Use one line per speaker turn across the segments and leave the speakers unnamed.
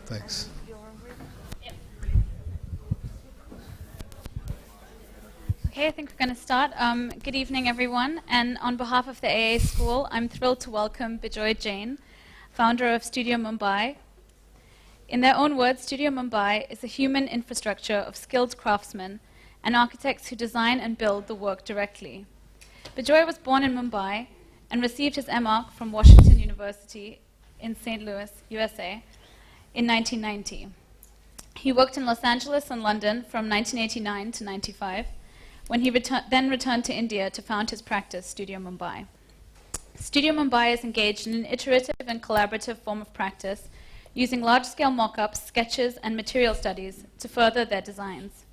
Thanks.
Okay, I think we're going to start. Good evening, everyone. And on behalf of the AA School, I'm thrilled to welcome Bijoy Jain, founder of Studio Mumbai. In their own words, Studio Mumbai is a human infrastructure of skilled craftsmen and architects who design and build the work directly. Bijoy was born in Mumbai and received his MArch from Washington University in St. Louis, USA, in 1990. He worked in Los Angeles and London from 1989 to 95, when he then returned to India to found his practice, Studio Mumbai. Studio Mumbai is engaged in an iterative and collaborative form of practice, using large-scale mock-ups, sketches, and material studies to further their designs.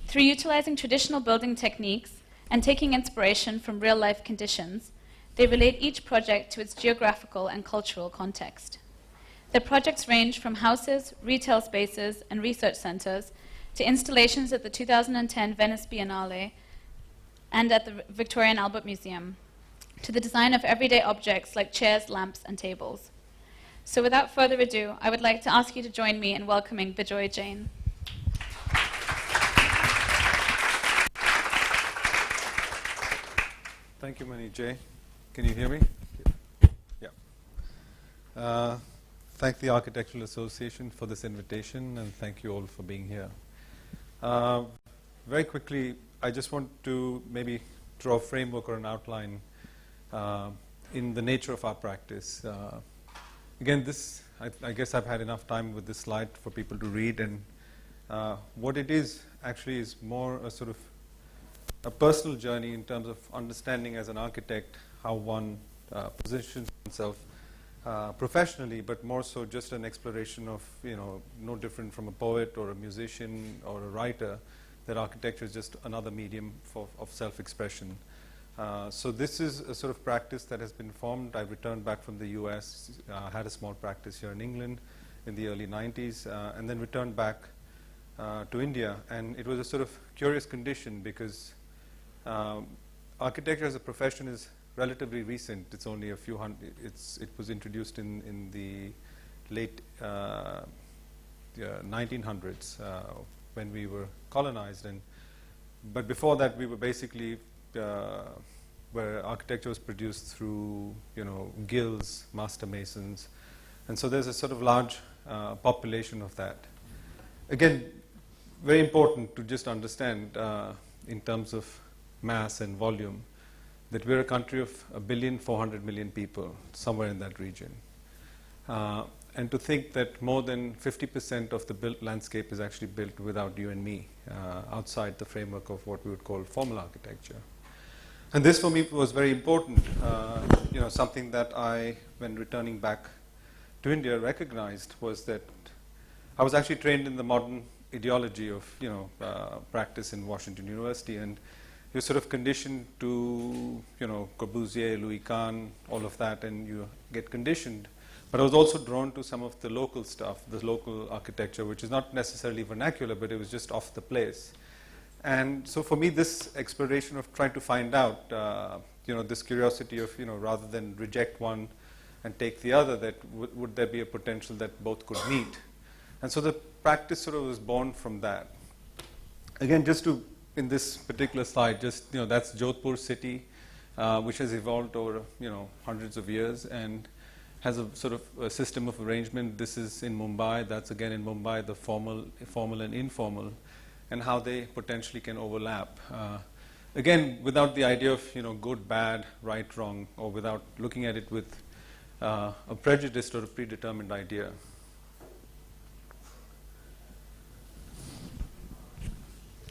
Through utilizing traditional building techniques and taking inspiration from real-life conditions, they relate each project to its geographical and cultural context. Their projects range from houses, retail spaces, and research centers to installations at the 2010 Venice Biennale and at the Victoria and Albert Museum, to the design of everyday objects like chairs, lamps, and tables. So without further ado, I would like to ask you to join me in welcoming Bijoy Jain.
Thank you, Mani J. Can you hear me? Yeah. Thank the Architectural Association for this invitation, and thank you all for being here. Very quickly, I just want to maybe draw a framework or an outline in the nature of our practice. Again, this, I guess I've had enough time with this slide for people to read, and what it is actually is more a sort of a personal journey in terms of understanding as an architect how one positions himself professionally, but more so just an exploration of, no different from a poet or a musician or a writer, that architecture is just another medium of self-expression. So this is a sort of practice that has been formed. I returned back from the US, had a small practice here in England in the early 90s, and then returned back to India. And it was a sort of curious condition because architecture as a profession is relatively recent. It's only a few hundred. It was introduced in the late 1900s when we were colonized, but before that we were basically where architecture was produced through guilds, master masons, and so there's a sort of large population of that. Again, very important to just understand in terms of mass and volume, that we're a country of 1,400,000,000 people, somewhere in that region. And to think that more than 50% of the built landscape is actually built without you and me, outside the framework of what we would call formal architecture. And this for me was very important, something that I, when returning back to India, recognized was that I was actually trained in the modern ideology of, practice in Washington University, and you're sort of conditioned to, Corbusier, Louis Kahn, all of that, and you get conditioned. But I was also drawn to some of the local stuff, the local architecture, which is not necessarily vernacular, but it was just off the place. And so for me, this exploration of trying to find out, this curiosity of, rather than reject one and take the other, that would there be a potential that both could meet? And so the practice sort of was born from that. Again, just to in this particular slide, just that's Jodhpur city, which has evolved over hundreds of years and has a sort of a system of arrangement. This is in Mumbai. That's again in Mumbai, the formal and informal, and how they potentially can overlap. Again, without the idea of good, bad, right, wrong, or without looking at it with a prejudiced or a predetermined idea.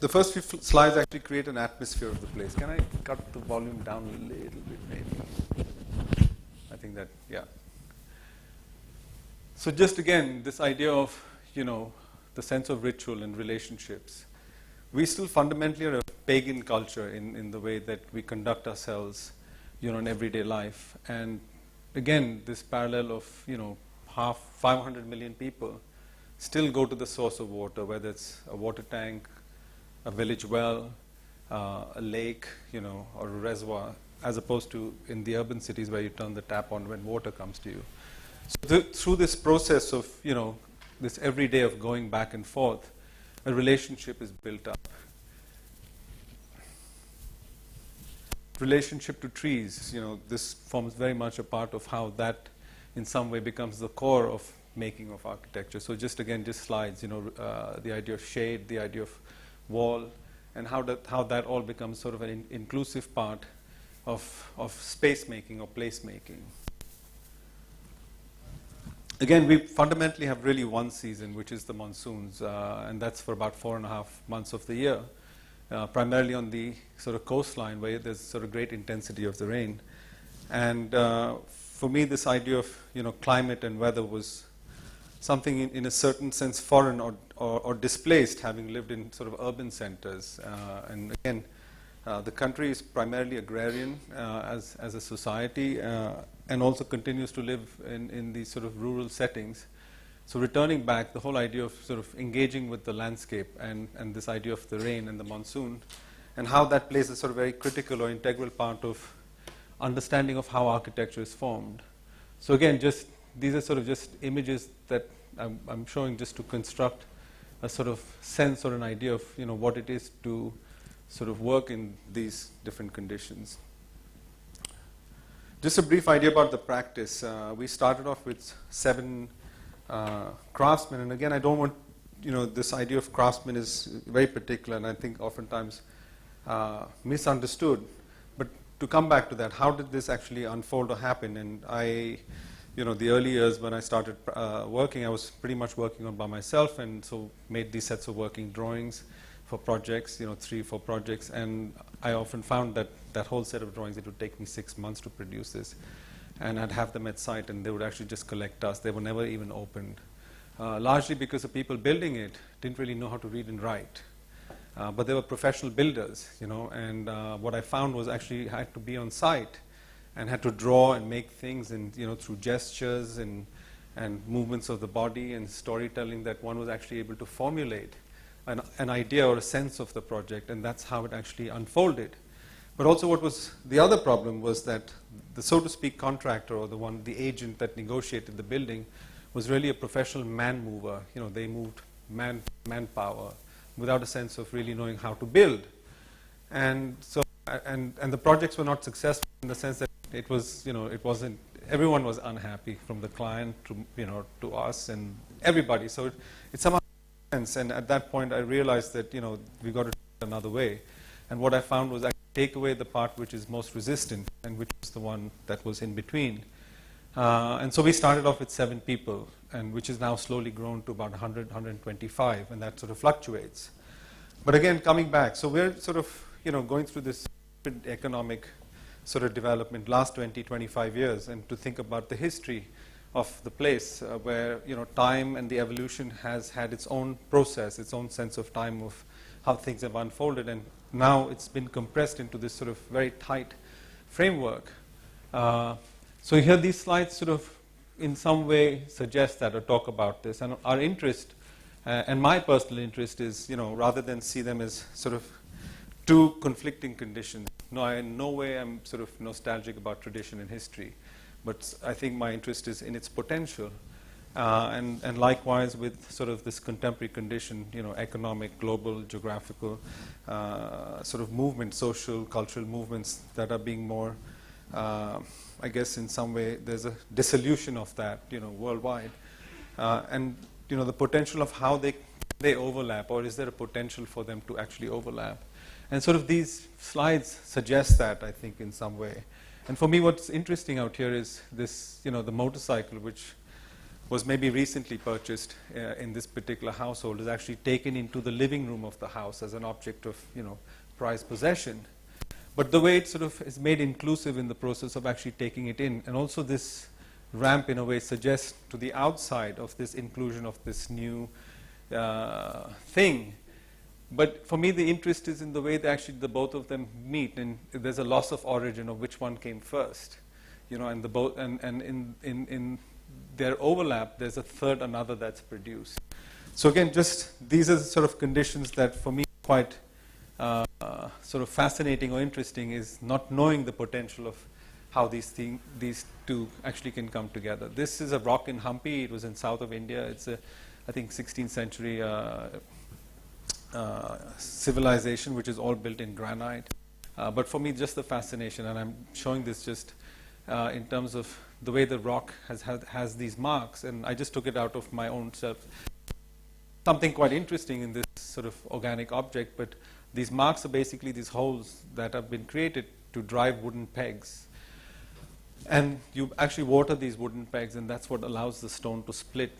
The first few slides actually create an atmosphere of the place. Can I cut the volume down a little bit, maybe? I think that, yeah. So just again, this idea of, the sense of ritual and relationships. We still fundamentally are a pagan culture in the way that we conduct ourselves, in everyday life. And again, this parallel of, 500,000,000 people still go to the source of water, whether it's a water tank, a village well, a lake, or a reservoir, as opposed to in the urban cities where you turn the tap on when water comes to you. So through this process of, this every day of going back and forth, a relationship is built up. Relationship to trees, this forms very much a part of how that in some way becomes the core of making of architecture. So just slides, the idea of shade, the idea of wall, and how that all becomes sort of an inclusive part of space making or place making. Again, we fundamentally have really one season, which is the monsoons, and that's for about 4.5 months of the year, primarily on the sort of coastline where there's sort of great intensity of the rain. And for me, this idea of climate and weather was something in a certain sense foreign or displaced, having lived in sort of urban centers. And again, the country is primarily agrarian as a society, and also continues to live in these sort of rural settings. So returning back, the whole idea of sort of engaging with the landscape and this idea of the rain and the monsoon, and how that plays a sort of very critical or integral part of understanding of how architecture is formed. So again, these are sort of just images that I'm showing just to construct a sort of sense or an idea of what it is to sort of work in these different conditions. Just a brief idea about the practice. We started off with 7 craftsmen, and again, I don't want, this idea of craftsmen is very particular, and I think oftentimes misunderstood. But to come back to that, how did this actually unfold or happen? And the early years when I started working, I was pretty much working on by myself, and so made these sets of working drawings for projects, 3-4 projects, and I often found that whole set of drawings, it would take me 6 months to produce this, and I'd have them at site, and they would actually just collect dust. They were never even opened, largely because the people building it didn't really know how to read and write, but they were professional builders, and what I found was actually I had to be on site and had to draw and make things, and through gestures and movements of the body and storytelling, that one was actually able to formulate an idea or a sense of the project, and that's how it actually unfolded. But also what was the other problem was that the, so to speak, contractor or the agent that negotiated the building was really a professional man mover. They moved manpower without a sense of really knowing how to build. And so, and the projects were not successful in the sense that it was, it wasn't, everyone was unhappy, from the client to us and everybody. So it somehow made sense. And at that point I realized that, we got to do it another way. And what I found was I take away the part which is most resistant, and which is the one that was in between. And so we started off with 7 people, and which is now slowly grown to about 100, 125, and that sort of fluctuates. But again, coming back, so we're sort of, going through this economic sort of development last 20, 25 years, and to think about the history of the place where, time and the evolution has had its own process, its own sense of time of how things have unfolded, and now it's been compressed into this sort of very tight framework. So here these slides sort of in some way suggest that or talk about this, and our interest and my personal interest is, rather than see them as sort of 2 conflicting conditions. No, in no way I'm sort of nostalgic about tradition and history, but I think my interest is in its potential. And likewise with sort of this contemporary condition, economic, global, geographical sort of movement, social, cultural movements that are being more, I guess in some way there's a dissolution of that, worldwide. And, the potential of how they overlap, or is there a potential for them to actually overlap? And sort of these slides suggest that, I think, in some way. And for me, what's interesting out here is this, the motorcycle, which was maybe recently purchased in this particular household, is actually taken into the living room of the house as an object of, prized possession. But the way it sort of is made inclusive in the process of actually taking it in, and also this ramp in a way suggests to the outside of this inclusion of this new thing. But for me, the interest is in the way that actually the both of them meet, and there's a loss of origin of which one came first, and the both, and in their overlap, there's a third another that's produced. So again, just these are the sort of conditions that for me quite sort of fascinating or interesting, is not knowing the potential of how these 2 actually can come together. This is a rock in Hampi. It was in south of India. It's I think, 16th century civilization, which is all built in granite. But for me, just the fascination, and I'm showing this just in terms of the way the rock has these marks, and I just took it out of my own self. Something quite interesting in this sort of organic object, but these marks are basically these holes that have been created to drive wooden pegs. And you actually water these wooden pegs, and that's what allows the stone to split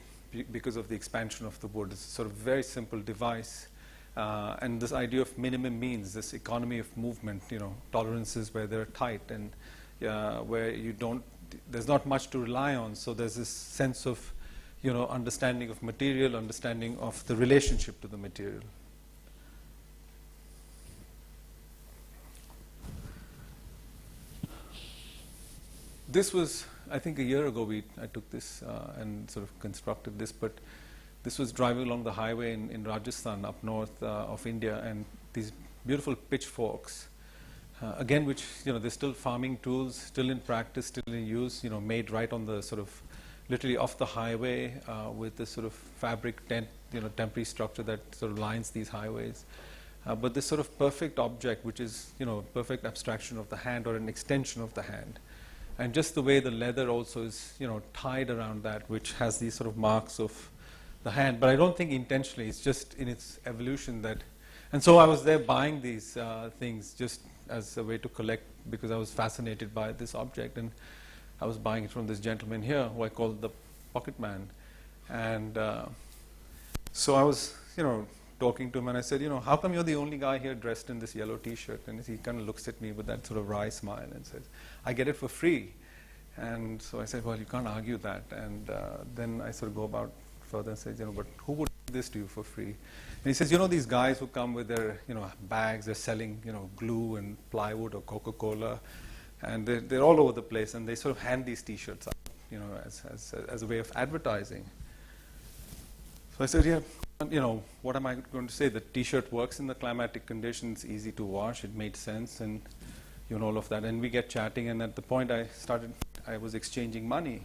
because of the expansion of the wood. It's a sort of very simple device. And this idea of minimum means, this economy of movement, tolerances where they're tight and where there's not much to rely on. So there's this sense of, understanding of material, understanding of the relationship to the material. This was, I think, a year ago I took this and sort of constructed this, but this was driving along the highway in Rajasthan, up north of India, and these beautiful pitchforks, again, which, they're still farming tools, still in practice, still in use, made right on the sort of, literally off the highway with this sort of fabric tent, temporary structure that sort of lines these highways. But this sort of perfect object, which is, perfect abstraction of the hand or an extension of the hand. And just the way the leather also is, tied around that, which has these sort of marks of the hand. But I don't think intentionally, it's just in its evolution that... And so I was there buying these things just as a way to collect, because I was fascinated by this object. And I was buying it from this gentleman here, who I called the Pocket Man. And so I was, talking to him, and I said, how come you're the only guy here dressed in this yellow T-shirt? And he kind of looks at me with that sort of wry smile and says, I get it for free. And so I said, well, you can't argue that. And then I sort of go about further and say, but who would do this to you for free? And he says, these guys who come with their, bags, they're selling, glue and plywood or Coca-Cola, and they're all over the place, and they sort of hand these T-shirts out, as a way of advertising. So I said, yeah, what am I going to say? The T-shirt works in the climatic conditions, easy to wash, it made sense, and all of that. And we get chatting, and at the point I was exchanging money.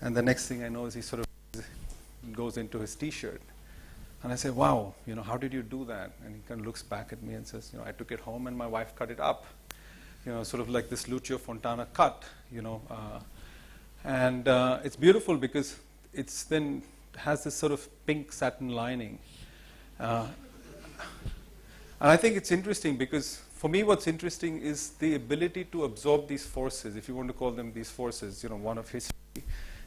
And the next thing I know is he sort of goes into his T-shirt. And I say, wow, how did you do that? And he kind of looks back at me and says, I took it home and my wife cut it up. Sort of like this Lucio Fontana cut, And it's beautiful because it's then has this sort of pink satin lining. And I think it's interesting because for me what's interesting is the ability to absorb these forces, if you want to call them these forces, one of history,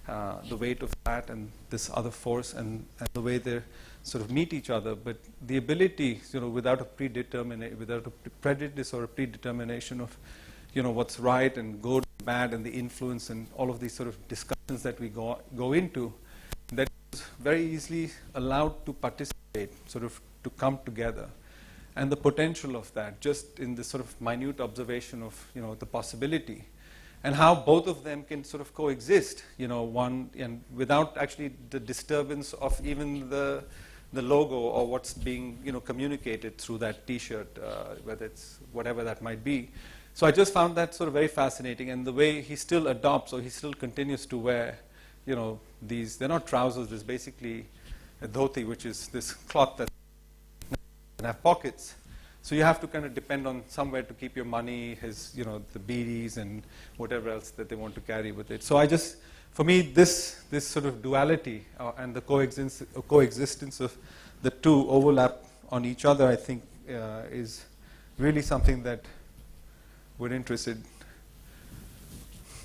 the weight of that and this other force and the way they sort of meet each other, but the ability, without a prejudice or a predetermination of, what's right and good, bad, and the influence and all of these sort of discussions that we go into, that is very easily allowed to participate, sort of to come together. And the potential of that, just in this sort of minute observation of, the possibility, and how both of them can sort of coexist, one, and without actually the disturbance of even the logo or what's being, communicated through that T-shirt, whether it's whatever that might be. So I just found that sort of very fascinating, and the way he still adopts or he still continues to wear, these, they're not trousers, there's basically a dhoti, which is this cloth that have pockets. So you have to kind of depend on somewhere to keep your money, his, the beedies and whatever else that they want to carry with it. So for me, this sort of duality and the coexistence of the two overlap on each other, I think, is really something that we're interested.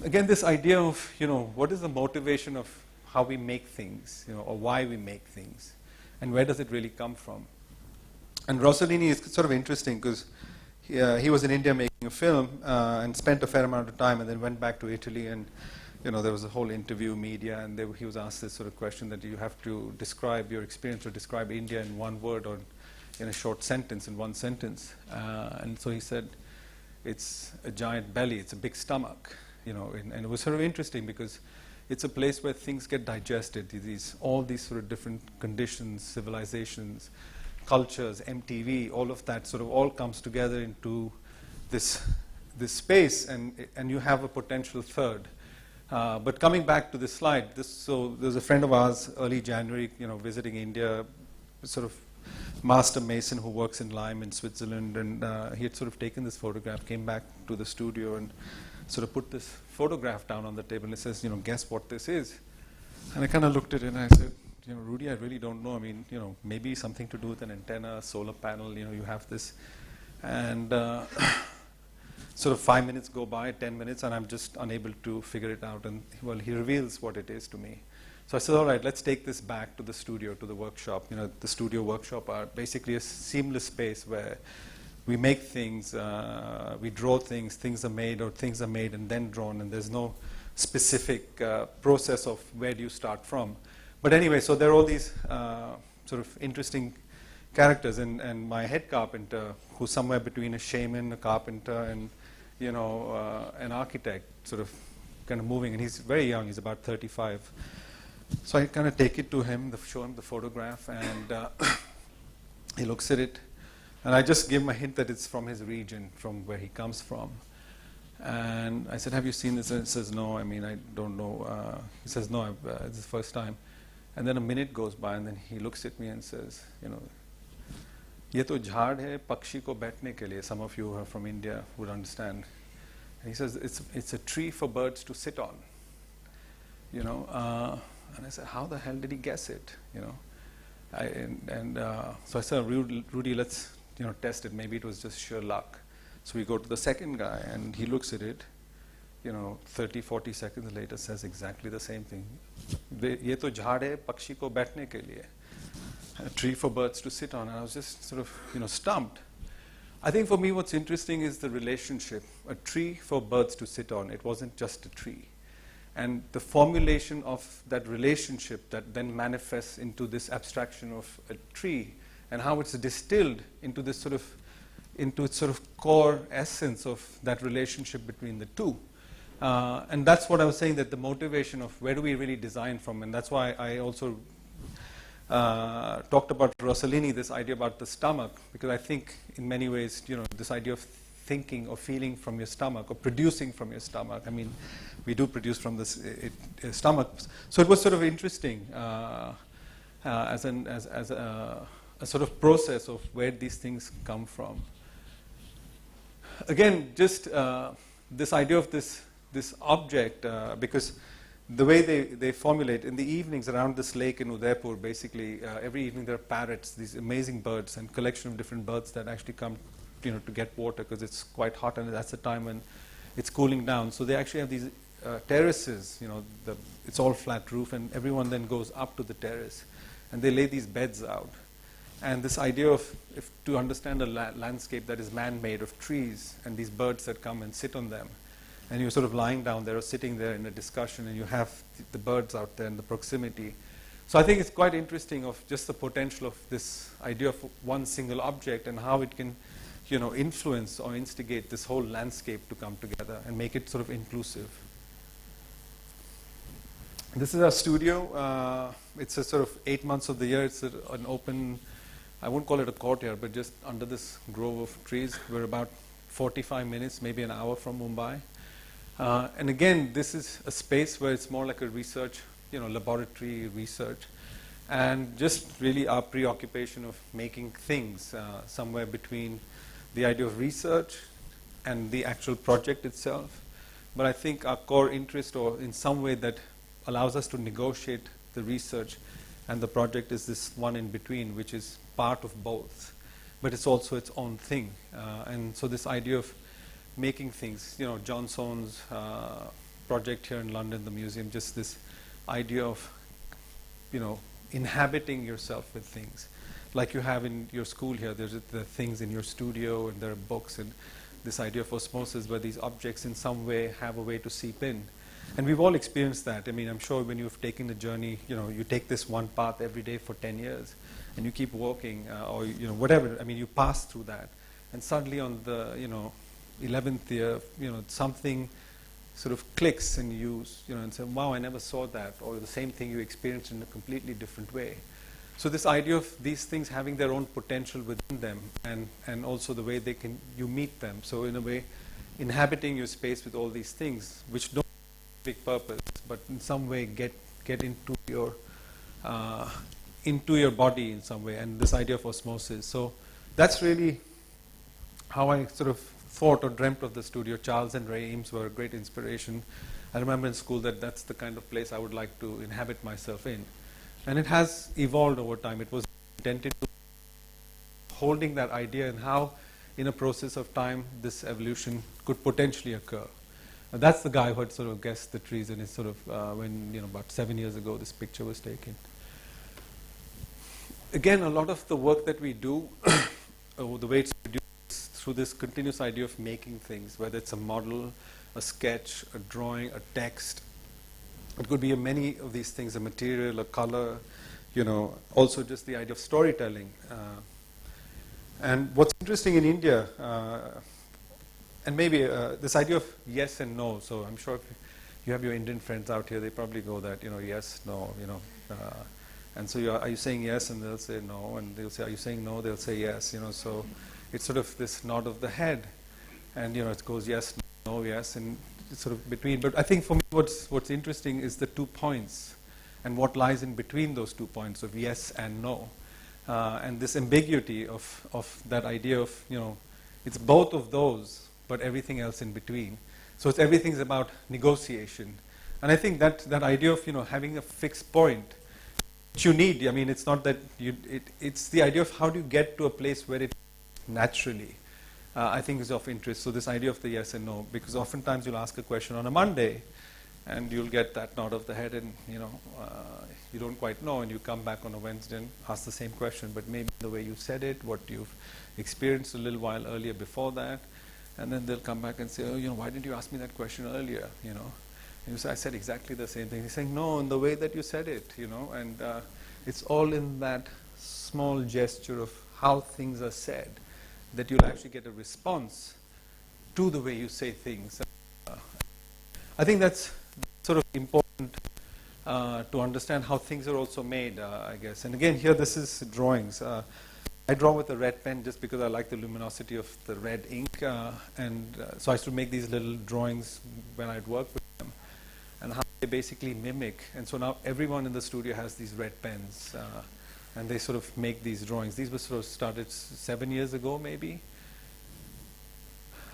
Again, this idea of, what is the motivation of how we make things, or why we make things, and where does it really come from? And Rossellini is sort of interesting because he was in India making a film and spent a fair amount of time and then went back to Italy, and there was a whole interview media, and he was asked this sort of question that you have to describe your experience or describe India in one word or in a short sentence, in one sentence. And so he said, it's a giant belly, it's a big stomach, and it was sort of interesting because it's a place where things get digested, all these sort of different conditions, civilizations, cultures, MTV, all of that sort of all comes together into this space, and you have a potential third, But coming back to this slide, so there's a friend of ours, early January, visiting India, sort of master mason who works in Lime in Switzerland, and he had sort of taken this photograph, came back to the studio and sort of put this photograph down on the table and says, guess what this is? And I kind of looked at it and I said, Rudy, I really don't know. I mean, maybe something to do with an antenna, solar panel, you have this. And sort of 5 minutes go by, 10 minutes, and I'm just unable to figure it out. And, well, he reveals what it is to me. So I said, all right, let's take this back to the studio, to the workshop. The studio workshop are basically a seamless space where we make things, we draw things, things are made and then drawn, and there's no specific process of where do you start from. But anyway, so there are all these sort of interesting characters, and my head carpenter, who's somewhere between a shaman, a carpenter, and an architect, sort of kind of moving, and he's very young, he's about 35. So I kind of take it to him, show him the photograph, and he looks at it, and I just give him a hint that it's from his region, from where he comes from. And I said, have you seen this? And he says, no, I mean, I don't know. He says, no, it's the first time. And then a minute goes by, and then he looks at me and says, ये तो झाड़ है पक्षी को बैठने के लिए. Some of you who are from India would understand. And he says, it's a tree for birds to sit on. And I said, how the hell did he guess it? So I said, Rudy, let's test it. Maybe it was just sheer luck. So we go to the second guy, and he looks at it. 30, 40 seconds later, says exactly the same thing. ये तो झाड़ है पक्षी को बैठने के लिए. A tree for birds to sit on. And I was just sort of, stumped. I think for me what's interesting is the relationship. A tree for birds to sit on. It wasn't just a tree. And the formulation of that relationship that then manifests into this abstraction of a tree, and how it's distilled into this into its sort of core essence of that relationship between the two. And that's what I was saying, that the motivation of where do we really design from, and that's why I also talked about Rossellini, this idea about the stomach, because I think in many ways, this idea of thinking or feeling from your stomach or producing from your stomach. I mean, we do produce from this stomach. So it was sort of interesting as a sort of process of where these things come from. Again, just this idea of this object, because the way they formulate in the evenings around this lake in Udaipur, basically every evening there are parrots, these amazing birds, and collection of different birds that actually come to get water because it's quite hot, and that's the time when it's cooling down. So they actually have these terraces, it's all flat roof, and everyone then goes up to the terrace, and they lay these beds out. And this idea of, to understand a landscape that is man-made of trees and these birds that come and sit on them, and you're sort of lying down there or sitting there in a discussion, and you have the birds out there and the proximity. So I think it's quite interesting of just the potential of this idea of one single object and how it can, influence or instigate this whole landscape to come together and make it sort of inclusive. This is our studio. It's a sort of 8 months of the year. It's an open, I won't call it a courtyard, but just under this grove of trees. We're about 45 minutes, maybe an hour from Mumbai. And again, this is a space where it's more like a research, laboratory research. And just really our preoccupation of making things somewhere between the idea of research and the actual project itself. But I think our core interest, or in some way that allows us to negotiate the research and the project, is this one in between, which is part of both. But it's also its own thing. And so this idea of making things, John Soane's project here in London, the museum, just this idea of, inhabiting yourself with things. Like you have in your school here, there's the things in your studio, and there are books, and this idea of osmosis where these objects in some way have a way to seep in. And we've all experienced that. I mean, I'm sure when you've taken the journey, you take this one path every day for 10 years, and you keep walking, or, whatever. I mean, you pass through that. And suddenly on the, 11th year, something sort of clicks, and you and say, wow, I never saw that, or the same thing you experienced in a completely different way. So this idea of these things having their own potential within them, and also the way you meet them. So in a way, inhabiting your space with all these things, which don't specific purpose, but in some way get into your body in some way, and this idea of osmosis. So that's really how I sort of thought or dreamt of the studio. Charles and Ray Eames were a great inspiration. I remember in school that that's the kind of place I would like to inhabit myself in. And it has evolved over time. It was intended to holding that idea and how in a process of time this evolution could potentially occur. That's the guy who had sort of guessed the trees, and it's sort of when, about 7 years ago this picture was taken. Again, a lot of the work that we do, the way it's produced through this continuous idea of making things, whether it's a model, a sketch, a drawing, a text. It could be many of these things, a material, a color, also just the idea of storytelling. And what's interesting in India, and maybe this idea of yes and no. So I'm sure if you have your Indian friends out here, they probably go that, yes, no, and so are you saying yes? And they'll say no, and they'll say, are you saying no? They'll say yes, so it's sort of this nod of the head, and it goes yes, no, yes, and it's sort of between. But I think for me what's interesting is the 2 points and what lies in between those 2 points of yes and no, and this ambiguity of that idea of, it's both of those but everything else in between. So everything's about negotiation, and I think that idea of having a fixed point which you need. I mean, it's not that it's the idea of how do you get to a place where it naturally, I think, is of interest. So this idea of the yes and no, because oftentimes you'll ask a question on a Monday and you'll get that nod of the head, and you don't quite know, and you come back on a Wednesday and ask the same question, but maybe the way you said it, what you've experienced a little while earlier before that, and then they'll come back and say, oh, why didn't you ask me that question earlier, And you say, I said exactly the same thing. He's saying, no, in the way that you said it, and it's all in that small gesture of how things are said that you'll actually get a response to the way you say things. I think that's sort of important to understand how things are also made, I guess. And again, here this is drawings. I draw with a red pen just because I like the luminosity of the red ink, and so I used to make these little drawings when I'd work with them, and how they basically mimic. And so now everyone in the studio has these red pens, and they sort of make these drawings. These were sort of started 7 years ago, maybe.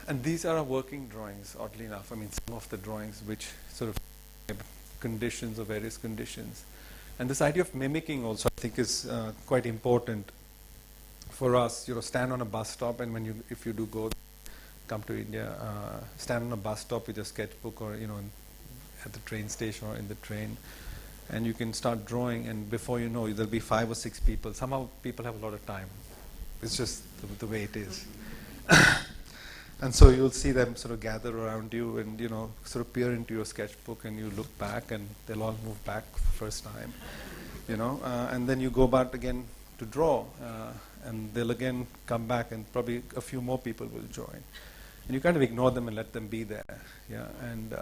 And these are our working drawings, oddly enough. I mean, some of the drawings which sort of conditions or various conditions. And this idea of mimicking also, I think, is quite important for us. Stand on a bus stop, and if you do come to India, stand on a bus stop with your sketchbook, or at the train station or in the train, and you can start drawing, and before you know, there'll be 5 or 6 people. Somehow people have a lot of time. It's just the way it is. And so you'll see them sort of gather around you and, sort of peer into your sketchbook, and you look back, and they'll all move back for the first time, and then you go back again to draw, and they'll again come back, and probably a few more people will join. And you kind of ignore them and let them be there. Yeah, and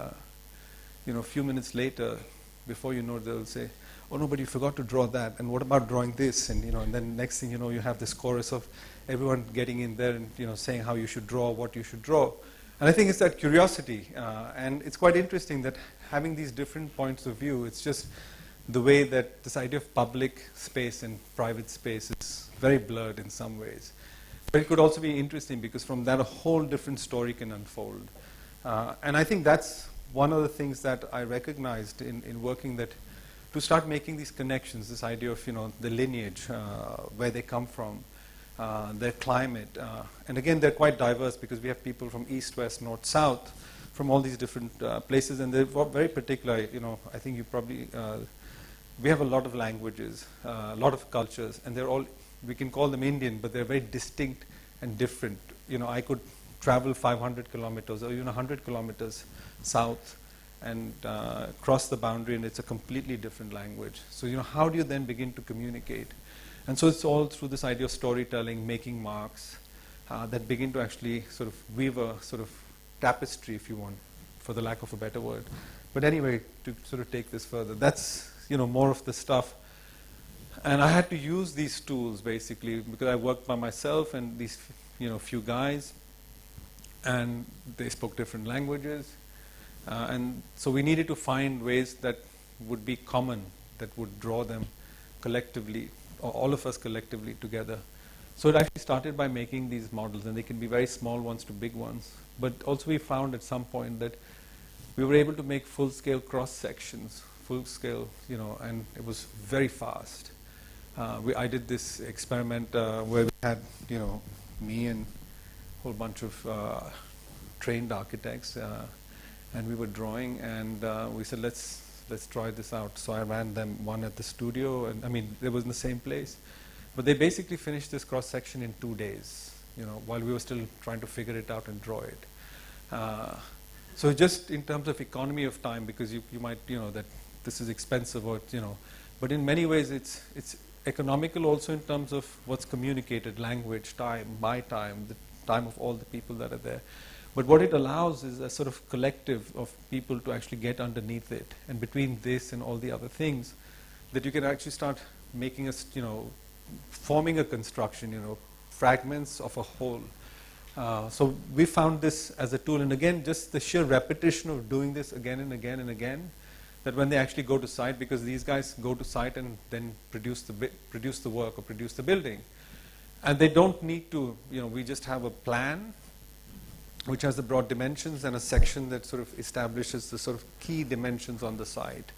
a few minutes later, before you know it, they'll say, oh no, but you forgot to draw that, and what about drawing this? And and then next thing you know, you have this chorus of everyone getting in there and saying how you should draw, what you should draw. And I think it's that curiosity, and it's quite interesting that having these different points of view, it's just the way that this idea of public space and private space is very blurred in some ways. But it could also be interesting because from that a whole different story can unfold. And I think that's one of the things that I recognized in working, that to start making these connections, this idea of the lineage, where they come from, their climate, and again they're quite diverse because we have people from east, west, north, south, from all these different places, and they're very particular. I think you probably we have a lot of languages, a lot of cultures, and they're all, we can call them Indian, but they're very distinct and different. I could travel 500 kilometers or even 100 kilometers south and cross the boundary, and it's a completely different language. So how do you then begin to communicate? And so it's all through this idea of storytelling, making marks, that begin to actually sort of weave a sort of tapestry, if you want, for the lack of a better word. But anyway, to sort of take this further, that's more of the stuff. And I had to use these tools basically because I worked by myself, and these few guys, and they spoke different languages. And so we needed to find ways that would be common, that would draw them collectively, or all of us collectively together. So it actually started by making these models, and they can be very small ones to big ones. But also we found at some point that we were able to make full-scale cross-sections, full-scale, and it was very fast. I did this experiment where we had, me and a whole bunch of trained architects, and we were drawing, and we said, let's try this out. So I ran them one at the studio, and they was in the same place. But they basically finished this cross-section in 2 days, while we were still trying to figure it out and draw it. So just in terms of economy of time, because you might, that this is expensive, or, but in many ways it's economical also in terms of what's communicated, language, time, my time, the time of all the people that are there. But what it allows is a sort of collective of people to actually get underneath it. And between this and all the other things, that you can actually start making us, forming a construction, fragments of a whole. So we found this as a tool, and again, just the sheer repetition of doing this again and again and again, that when they actually go to site, because these guys go to site and then produce the work or produce the building, and they don't need to, we just have a plan which has the broad dimensions and a section that sort of establishes the sort of key dimensions on the site.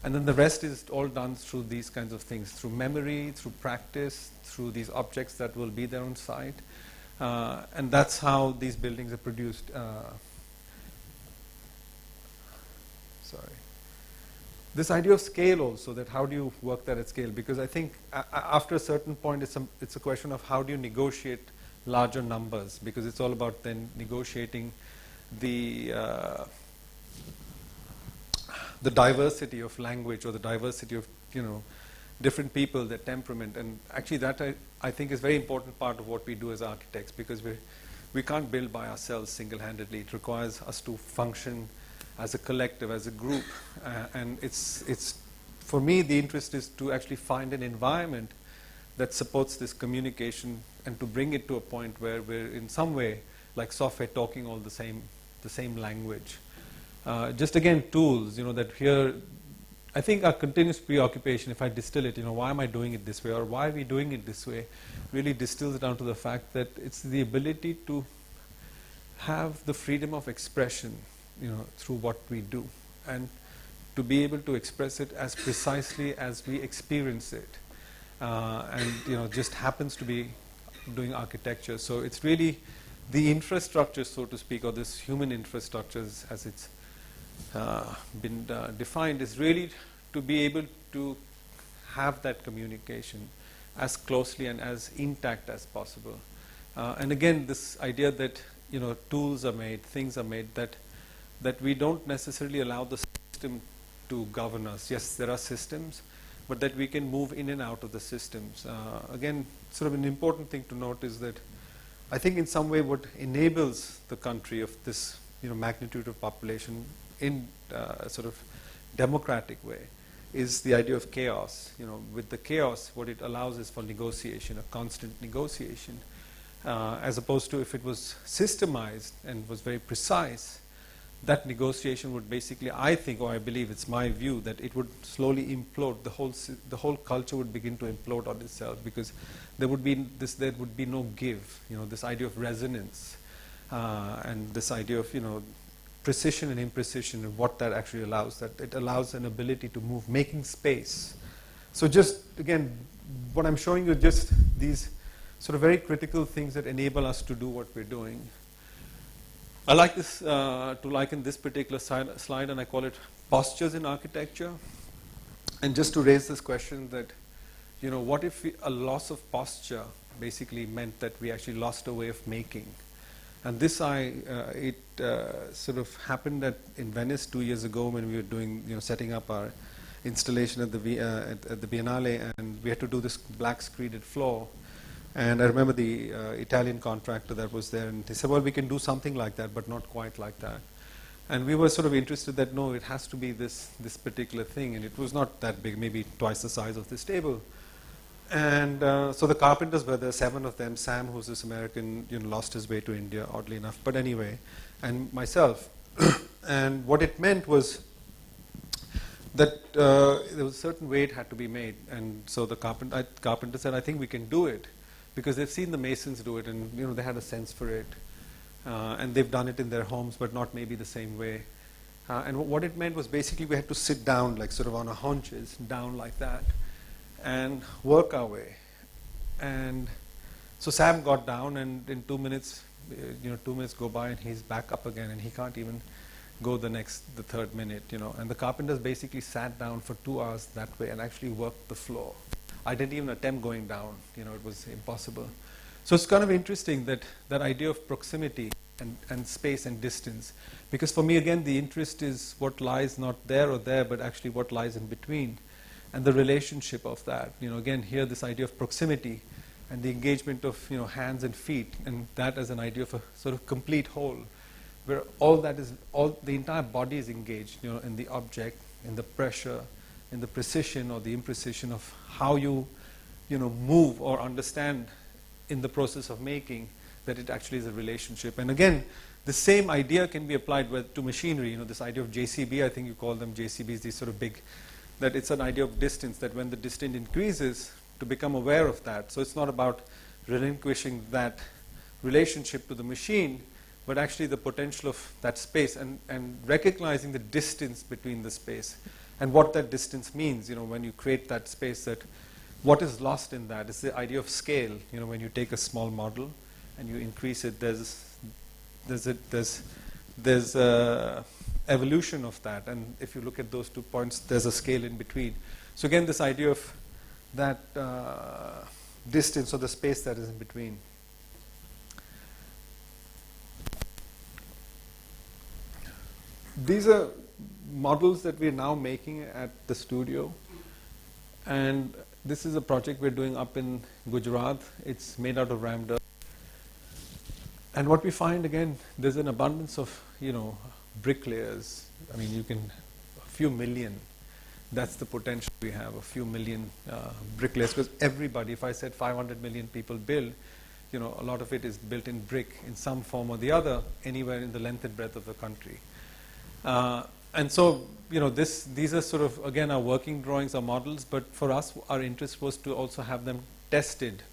And then the rest is all done through these kinds of things, through memory, through practice, through these objects that will be there on site. And that's how these buildings are produced. This idea of scale also, that how do you work that at scale? Because I think after a certain point, it's a question of how do you negotiate larger numbers, because it's all about then negotiating the diversity of language, or the diversity of different people, their temperament. And actually that I think is a very important part of what we do as architects, because we can't build by ourselves single-handedly. It requires us to function as a collective, as a group. And it's for me, the interest is to actually find an environment that supports this communication, and to bring it to a point where we're in some way, like software, talking all the same language. Just again, tools, that here, I think our continuous preoccupation, if I distill it, why am I doing it this way, or why are we doing it this way, really distills down to the fact that it's the ability to have the freedom of expression, through what we do, and to be able to express it as precisely as we experience it. And just happens to be doing architecture. So it's really the infrastructure, so to speak, or this human infrastructure as it's been defined, is really to be able to have that communication as closely and as intact as possible. And again, this idea that tools are made, things are made, that we don't necessarily allow the system to govern us. Yes, there are systems, but that we can move in and out of the systems. Again, sort of an important thing to note is that I think in some way what enables the country of this magnitude of population in a sort of democratic way is the idea of chaos. With the chaos, what it allows is for negotiation, a constant negotiation, as opposed to if it was systemized and was very precise, that negotiation would basically, I think, or I believe, it's my view, that it would slowly implode. The whole culture would begin to implode on itself, because there would be no give. This idea of resonance, and this idea of precision and imprecision, and what that actually allows. That it allows an ability to move, making space. So just again, what I'm showing you, just these sort of very critical things that enable us to do what we're doing. I like this to liken this particular slide, and I call it postures in architecture. And just to raise this question that, what if a loss of posture basically meant that we actually lost a way of making? And this sort of happened in Venice 2 years ago when we were doing, setting up our installation at the Biennale, and we had to do this black screeded floor. And I remember the Italian contractor that was there, and he said, well, we can do something like that, but not quite like that. And we were sort of interested that, no, it has to be this particular thing, and it was not that big, maybe twice the size of this table. And so the carpenters were there, 7 of them. Sam, who's this American, lost his way to India, oddly enough, but anyway, and myself. And what it meant was that there was a certain way it had to be made. And so the carpenter said, I think we can do it, because they've seen the masons do it, and they had a sense for it. And they've done it in their homes, but not maybe the same way. And what it meant was basically we had to sit down, like sort of on our haunches, down like that, and work our way. And so Sam got down, and in 2 minutes, 2 minutes go by, and he's back up again, and he can't even go the third minute, And the carpenters basically sat down for 2 hours that way and actually worked the floor. I didn't even attempt going down, it was impossible. So it's kind of interesting that idea of proximity and space and distance, because for me, again, the interest is what lies not there or there, but actually what lies in between, and the relationship of that. Again, here this idea of proximity and the engagement of hands and feet, and that as an idea of a sort of complete whole, where the entire body is engaged, in the object, in the pressure, in the precision or the imprecision of how you, move or understand in the process of making, that it actually is a relationship. And again, the same idea can be applied to machinery. This idea of JCB, I think you call them JCBs, these sort of big, that it's an idea of distance, that when the distance increases, to become aware of that. So it's not about relinquishing that relationship to the machine, but actually the potential of that space, and recognizing the distance between the space and what that distance means. When you create that space, that what is lost in that is the idea of scale. When you take a small model and you increase it, there's evolution of that, and if you look at those 2 points, there's a scale in between. So again, this idea of that distance or the space that is in between. These are models that we're now making at the studio, and this is a project we're doing up in Gujarat. It's made out of rammed earth. And what we find, again, there's an abundance of, bricklayers. I mean, a few million. That's the potential we have, a few million bricklayers. Because everybody, if I said 500 million people build, a lot of it is built in brick in some form or the other, anywhere in the length and breadth of the country. And so, these are sort of, again, our working drawings, our models, but for us, our interest was to also have them tested,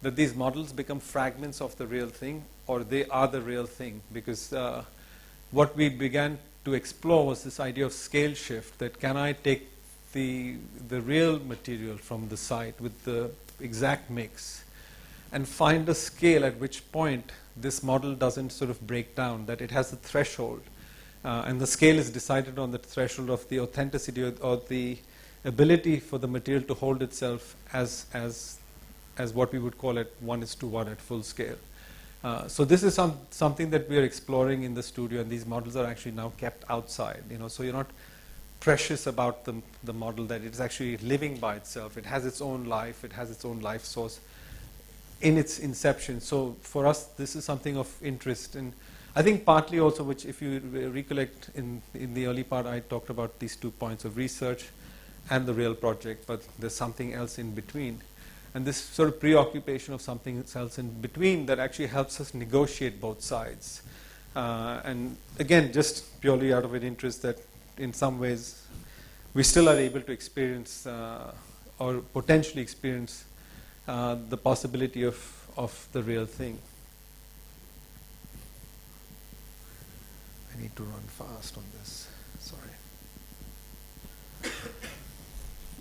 that these models become fragments of the real thing, or they are the real thing. Because what we began to explore was this idea of scale shift, that can I take the real material from the site with the exact mix and find a scale at which point this model doesn't sort of break down, that it has a threshold. And the scale is decided on the threshold of the authenticity or the ability for the material to hold itself as what we would call it 1:1 at full scale. So this is something that we are exploring in the studio, and these models are actually now kept outside. So you're not precious about the model, that it's actually living by itself. It has its own life. It has its own life source in its inception. So for us, this is something of interest. And I think partly also, which if you recollect in the early part, I talked about these 2 points of research and the real project, but there's something else in between. And this sort of preoccupation of something else in between that actually helps us negotiate both sides. And again, just purely out of an interest that in some ways we still are able to experience or potentially experience the possibility of the real thing. I need to run fast on this. Sorry.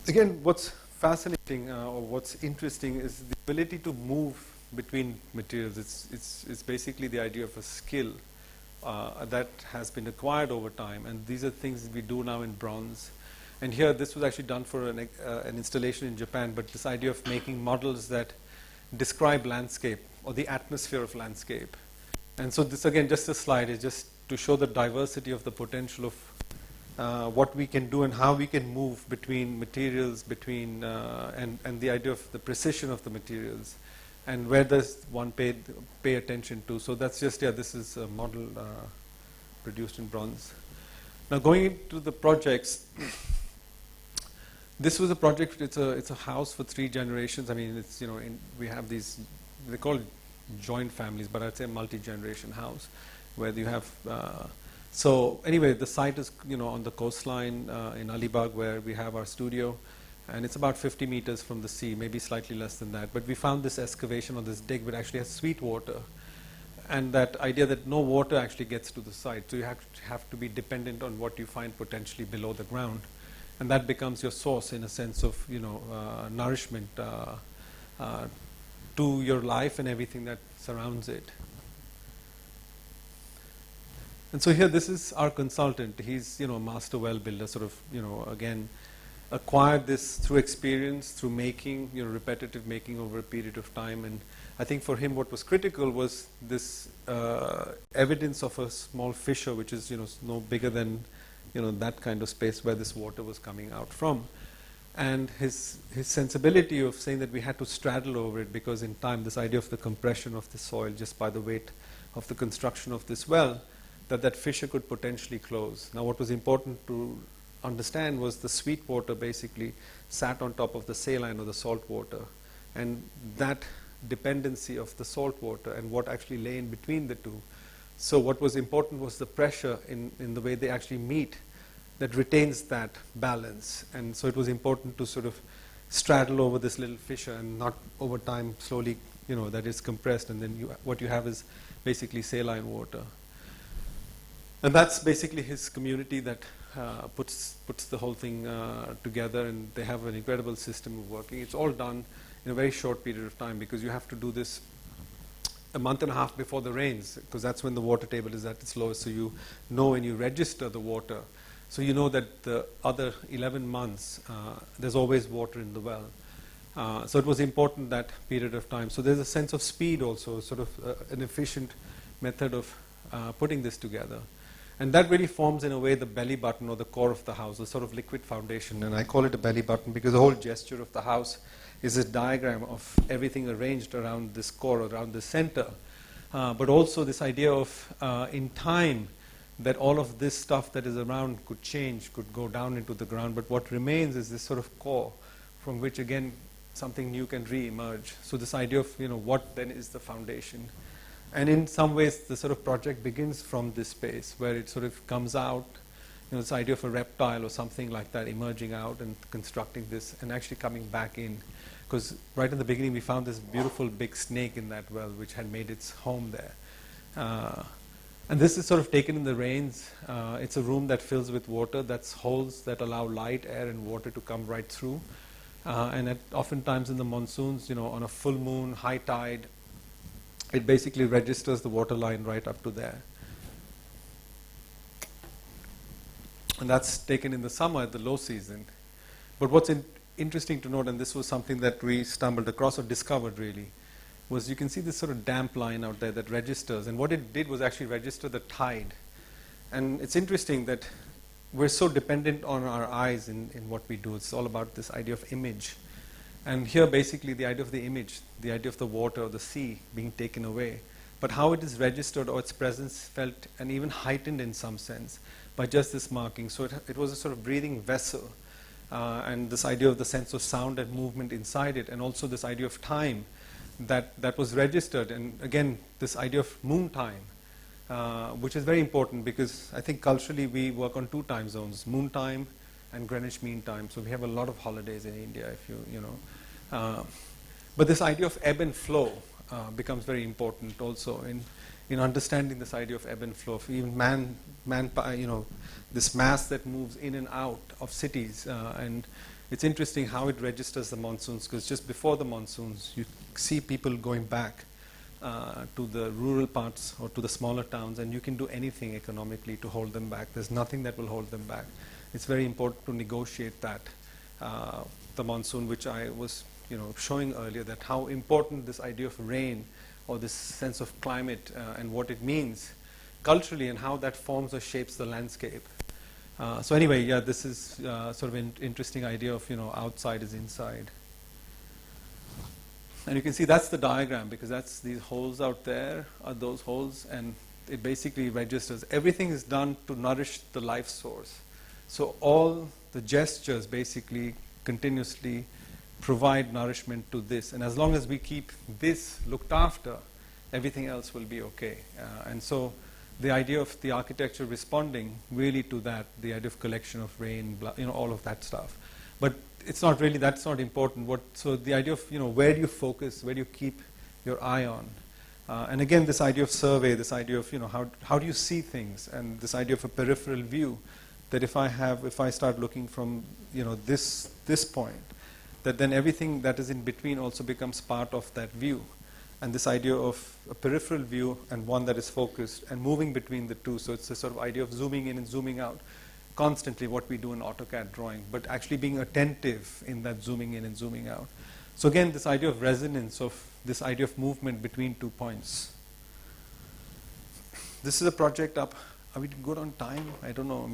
Again, what's fascinating or what's interesting is the ability to move between materials. It's basically the idea of a skill that has been acquired over time, and these are things that we do now in bronze. And here, this was actually done for an installation in Japan, but this idea of making models that describe landscape or the atmosphere of landscape. And so this, again, just a slide, is just to show the diversity of the potential of what we can do and how we can move between materials, and the idea of the precision of the materials, and where does one pay attention to. So that's just, this is a model produced in bronze. Now going into the projects, this was a project, it's a house for 3 generations. I mean, it's, we have these, they're called joint families, but I'd say multi-generation house, where you have So anyway, the site is on the coastline in Alibaug, where we have our studio, and it's about 50 meters from the sea, maybe slightly less than that. But we found this excavation or this dig, which actually has sweet water, and that idea that no water actually gets to the site, so you have to be dependent on what you find potentially below the ground, and that becomes your source in a sense of nourishment to your life and everything that surrounds it. And so here, this is our consultant. He's, a master well builder, sort of, again, acquired this through experience, through making, repetitive making over a period of time. And I think for him, what was critical was this evidence of a small fissure, which is, no bigger than, that kind of space where this water was coming out from. And his sensibility of saying that we had to straddle over it, because in time, this idea of the compression of the soil just by the weight of the construction of this well, that fissure could potentially close. Now, what was important to understand was the sweet water basically sat on top of the saline or the salt water, and that dependency of the salt water and what actually lay in between the two. So what was important was the pressure in the way they actually meet that retains that balance. And so it was important to sort of straddle over this little fissure and not over time slowly, that is compressed, and then what you have is basically saline water. And that's basically his community that puts the whole thing together, and they have an incredible system of working. It's all done in a very short period of time, because you have to do this a month and a half before the rains, because that's when the water table is at its lowest. So you know when you register the water, so you know that the other 11 months there's always water in the well. So it was important that period of time. So there's a sense of speed also, sort of an efficient method of putting this together. And that really forms, in a way, the belly button or the core of the house, the sort of liquid foundation. And I call it a belly button because the whole gesture of the house is a diagram of everything arranged around this core, around the center. But also this idea of, in time, that all of this stuff that is around could change, could go down into the ground. But what remains is this sort of core from which, again, something new can re-emerge. So this idea of, what then is the foundation? And in some ways, the sort of project begins from this space where it sort of comes out, this idea of a reptile or something like that emerging out and constructing this and actually coming back in. Because right in the beginning, we found this beautiful big snake in that well, which had made its home there. And this is sort of taken in the rains. It's a room that fills with water. That's holes that allow light, air, and water to come right through. And oftentimes in the monsoons, on a full moon, high tide, it basically registers the water line right up to there. And that's taken in the summer at the low season. But what's interesting to note, and this was something that we stumbled across or discovered really, was you can see this sort of damp line out there that registers. And what it did was actually register the tide. And it's interesting that we're so dependent on our eyes in what we do. It's all about this idea of image. And here, basically, the idea of the image, the idea of the water or the sea being taken away, but how it is registered or its presence felt and even heightened in some sense by just this marking. So it was a sort of breathing vessel, and this idea of the sense of sound and movement inside it, and also this idea of time that was registered. And again, this idea of moon time, which is very important because I think culturally we work on 2 time zones, moon time and Greenwich Mean Time. So we have a lot of holidays in India, if you know. But this idea of ebb and flow becomes very important also in understanding this idea of ebb and flow. Even this mass that moves in and out of cities. And it's interesting how it registers the monsoons, because just before the monsoons, you see people going back to the rural parts or to the smaller towns, and you can do anything economically to hold them back. There's nothing that will hold them back. It's very important to negotiate that, the monsoon, which I was showing earlier, that how important this idea of rain or this sense of climate and what it means culturally and how that forms or shapes the landscape. So anyway, yeah, this is sort of an interesting idea of outside is inside. And you can see that's the diagram, because that's these holes out there are those holes, and it basically registers. Everything is done to nourish the life source. So all the gestures basically continuously provide nourishment to this. And as long as we keep this looked after, everything else will be okay. And so the idea of the architecture responding really to that, the idea of collection of rain, all of that stuff. But it's not really, that's not important. So the idea of, where do you focus, where do you keep your eye on? And again, this idea of survey, this idea of, how do you see things, and this idea of a peripheral view, that if I start looking from, this point, that then everything that is in between also becomes part of that view. And this idea of a peripheral view and one that is focused and moving between the two. So it's this sort of idea of zooming in and zooming out, constantly what we do in AutoCAD drawing, but actually being attentive in that zooming in and zooming out. So again, this idea of resonance, of this idea of movement between 2 points. This is a project up. Are we good on time? I don't know.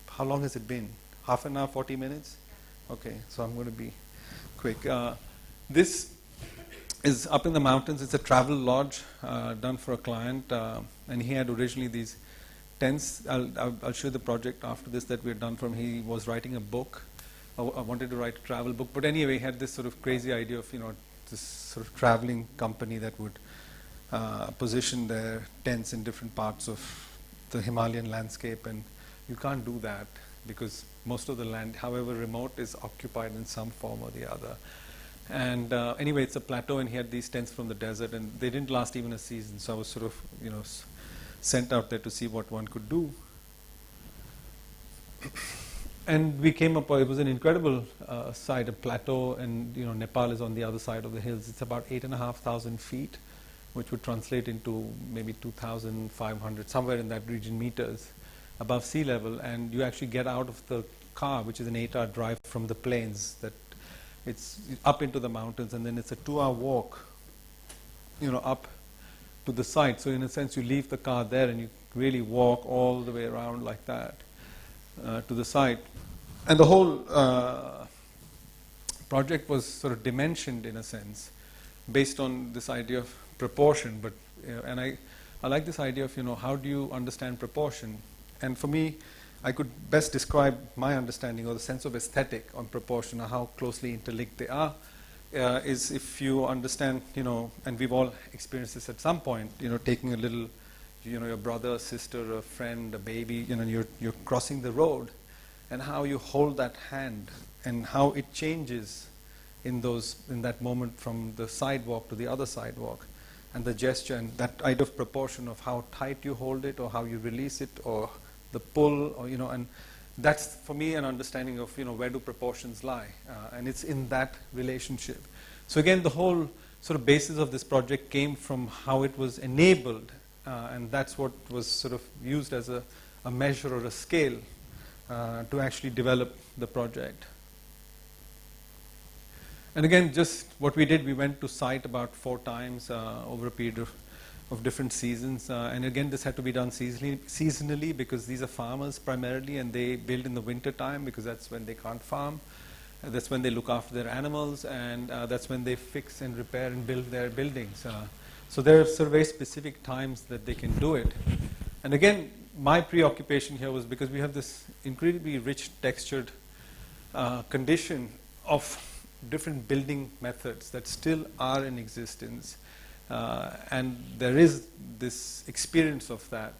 How long has it been? Half an hour, 40 minutes? Okay, so I'm going to be quick. This is up in the mountains. It's a travel lodge done for a client, and he had originally these tents. I'll show you the project after this that we had done from. He was writing a book. I wanted to write a travel book, but anyway, he had this sort of crazy idea of this sort of traveling company that would position their tents in different parts of the Himalayan landscape, and you can't do that because most of the land, however remote, is occupied in some form or the other. And anyway, it's a plateau, and he had these tents from the desert, and they didn't last even a season. So I was sort of, sent out there to see what one could do. And we came up. It was an incredible site, a plateau, and Nepal is on the other side of the hills. It's about 8,500 feet, which would translate into maybe 2,500, somewhere in that region, meters above sea level. And you actually get out of the car, which is an 8-hour drive from the plains, that it's up into the mountains, and then it's a 2-hour walk, up to the site. So in a sense, you leave the car there, and you really walk all the way around like that to the site. And the whole project was sort of dimensioned in a sense, based on this idea of proportion. But and I like this idea of how do you understand proportion? And for me, I could best describe my understanding or the sense of aesthetic on proportion, or how closely interlinked they are, is if you understand, and we've all experienced this at some point, taking a little, your brother, a sister, a friend, a baby, you're crossing the road, and how you hold that hand, and how it changes in that moment from the sidewalk to the other sidewalk, and the gesture, and that idea of proportion of how tight you hold it, or how you release it, or the pull, or and that's for me an understanding of where do proportions lie, and it's in that relationship. So again, the whole sort of basis of this project came from how it was enabled, and that's what was sort of used as a measure or a scale to actually develop the project. And again, just what we did, we went to site about 4 times over a period of different seasons, and again, this had to be done seasonally because these are farmers primarily, and they build in the winter time because that's when they can't farm. That's when they look after their animals, and that's when they fix and repair and build their buildings. So there are sort of very specific times that they can do it. And again, my preoccupation here was because we have this incredibly rich textured condition of different building methods that still are in existence. And there is this experience of that.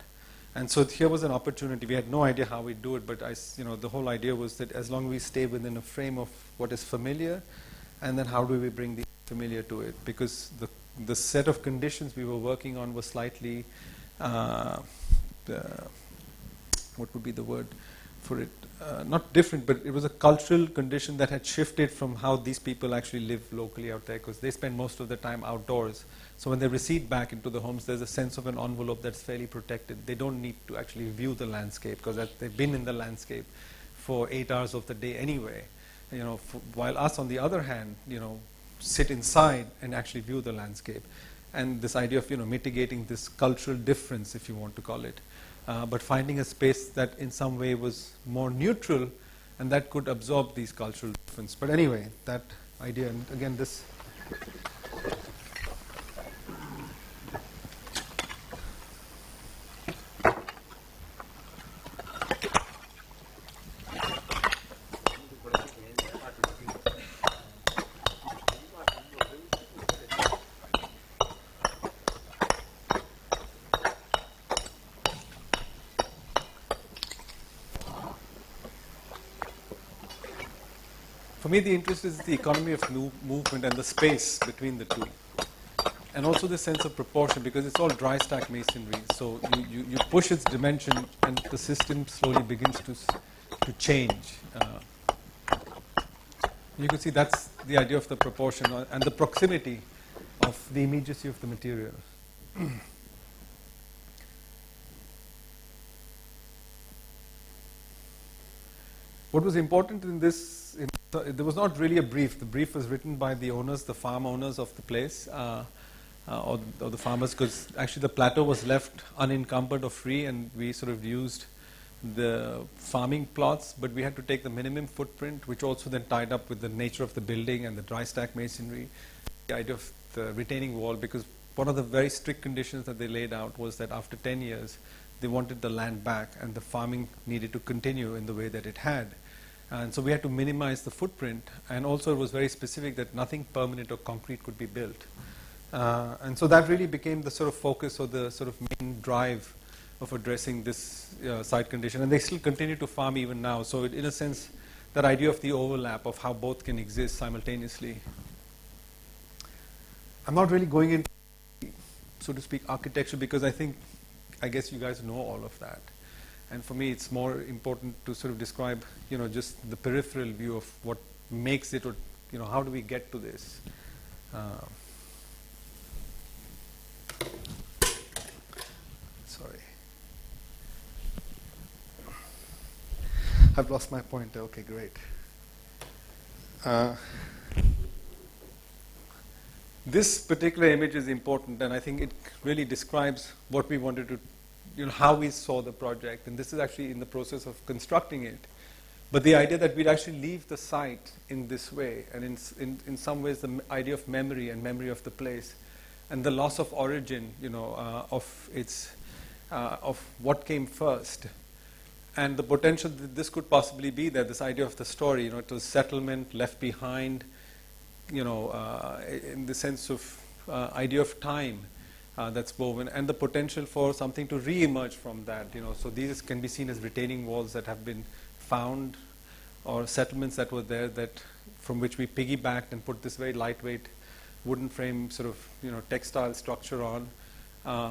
And so here was an opportunity. We had no idea how we'd do it, but the whole idea was that as long as we stay within a frame of what is familiar, and then how do we bring the familiar to it? Because the set of conditions we were working on was slightly, what would be the word for it? Not different, but it was a cultural condition that had shifted from how these people actually live locally out there, because they spend most of the time outdoors. So when they recede back into the homes, there's a sense of an envelope that's fairly protected. They don't need to actually view the landscape because they've been in the landscape for 8 hours of the day anyway. While us, on the other hand, sit inside and actually view the landscape. And this idea of mitigating this cultural difference, if you want to call it, but finding a space that in some way was more neutral and that could absorb these cultural differences. But anyway, that idea, and again, this. For me, the interest is the economy of movement and the space between the two. And also the sense of proportion, because it's all dry stack masonry. So you push its dimension and the system slowly begins to change. You can see that's the idea of the proportion and the proximity of the immediacy of the material. What was important in this, there was not really a brief. The brief was written by the owners, the farm owners of the place, or the farmers, because actually the plateau was left unencumbered or free, and we sort of used the farming plots, but we had to take the minimum footprint, which also then tied up with the nature of the building and the dry stack masonry, the idea of the retaining wall, because one of the very strict conditions that they laid out was that after 10 years, they wanted the land back and the farming needed to continue in the way that it had. And so we had to minimize the footprint, and also it was very specific that nothing permanent or concrete could be built. And so that really became the sort of focus or the sort of main drive of addressing this site condition. And they still continue to farm even now. So in a sense, that idea of the overlap of how both can exist simultaneously. I'm not really going into, so to speak, architecture, because I guess you guys know all of that. And for me, it's more important to sort of describe, just the peripheral view of what makes it, or, how do we get to this? Sorry. I've lost my pointer. Okay, great. This particular image is important, and I think it really describes what we wanted to, how we saw the project. And this is actually in the process of constructing it. But the idea that we'd actually leave the site in this way, and in some ways the idea of memory and memory of the place, and the loss of origin, of what came first, and the potential that this could possibly be there. This idea of the story, it was settlement left behind, in the sense of idea of time that's woven, and the potential for something to re-emerge from that. So these can be seen as retaining walls that have been found, or settlements that were there from which we piggybacked and put this very lightweight wooden frame sort of textile structure on.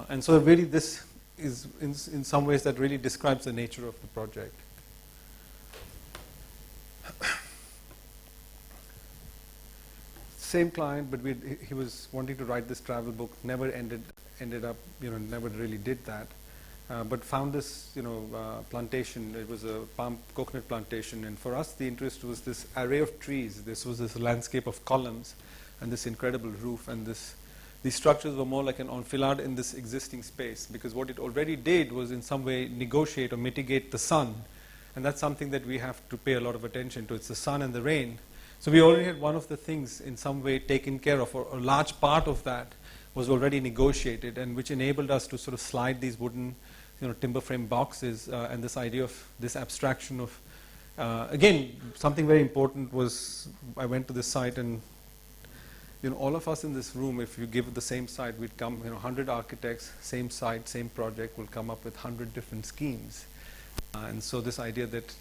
And so really this is in some ways that really describes the nature of the project. Same client, but he was wanting to write this travel book, never ended up, never really did that. But found this, plantation. It was a palm coconut plantation, and for us the interest was this array of trees. This was this landscape of columns, and this incredible roof, and these structures were more like an enfilade in this existing space, because what it already did was in some way negotiate or mitigate the sun, and that's something that we have to pay a lot of attention to. It's the sun and the rain. So we already had one of the things in some way taken care of, or a large part of that was already negotiated, and which enabled us to sort of slide these wooden timber frame boxes, and this idea of this abstraction of, again, something very important was, I went to this site, and all of us in this room, if you give it the same site, we'd come, 100 architects, same site, same project, will come up with 100 different schemes. And so this idea that,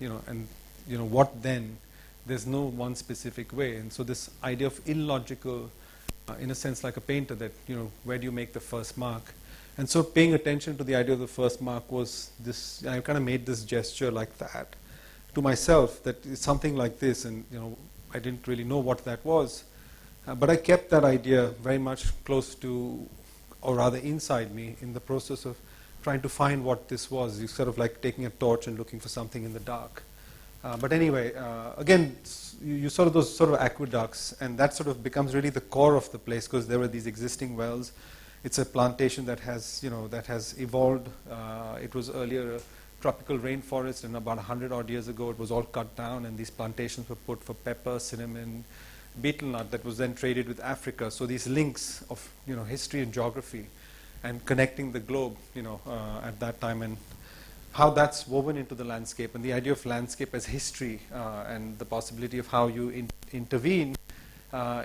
what then? There's no one specific way. And so this idea of illogical, in a sense like a painter, that, where do you make the first mark? And so paying attention to the idea of the first mark was this, I kind of made this gesture like that to myself, that it's something like this, and I didn't really know what that was. But I kept that idea very much close to, or rather inside me, in the process of trying to find what this was. You sort of like taking a torch and looking for something in the dark. But anyway, again, you saw those sort of aqueducts, and that sort of becomes really the core of the place, because there were these existing wells. It's a plantation that has, that has evolved. It was earlier a tropical rainforest, and about 100 odd years ago, it was all cut down, and these plantations were put for pepper, cinnamon, betel nut that was then traded with Africa. So these links of, history and geography, and connecting the globe, at that time, and how that's woven into the landscape, and the idea of landscape as history, and the possibility of how you intervene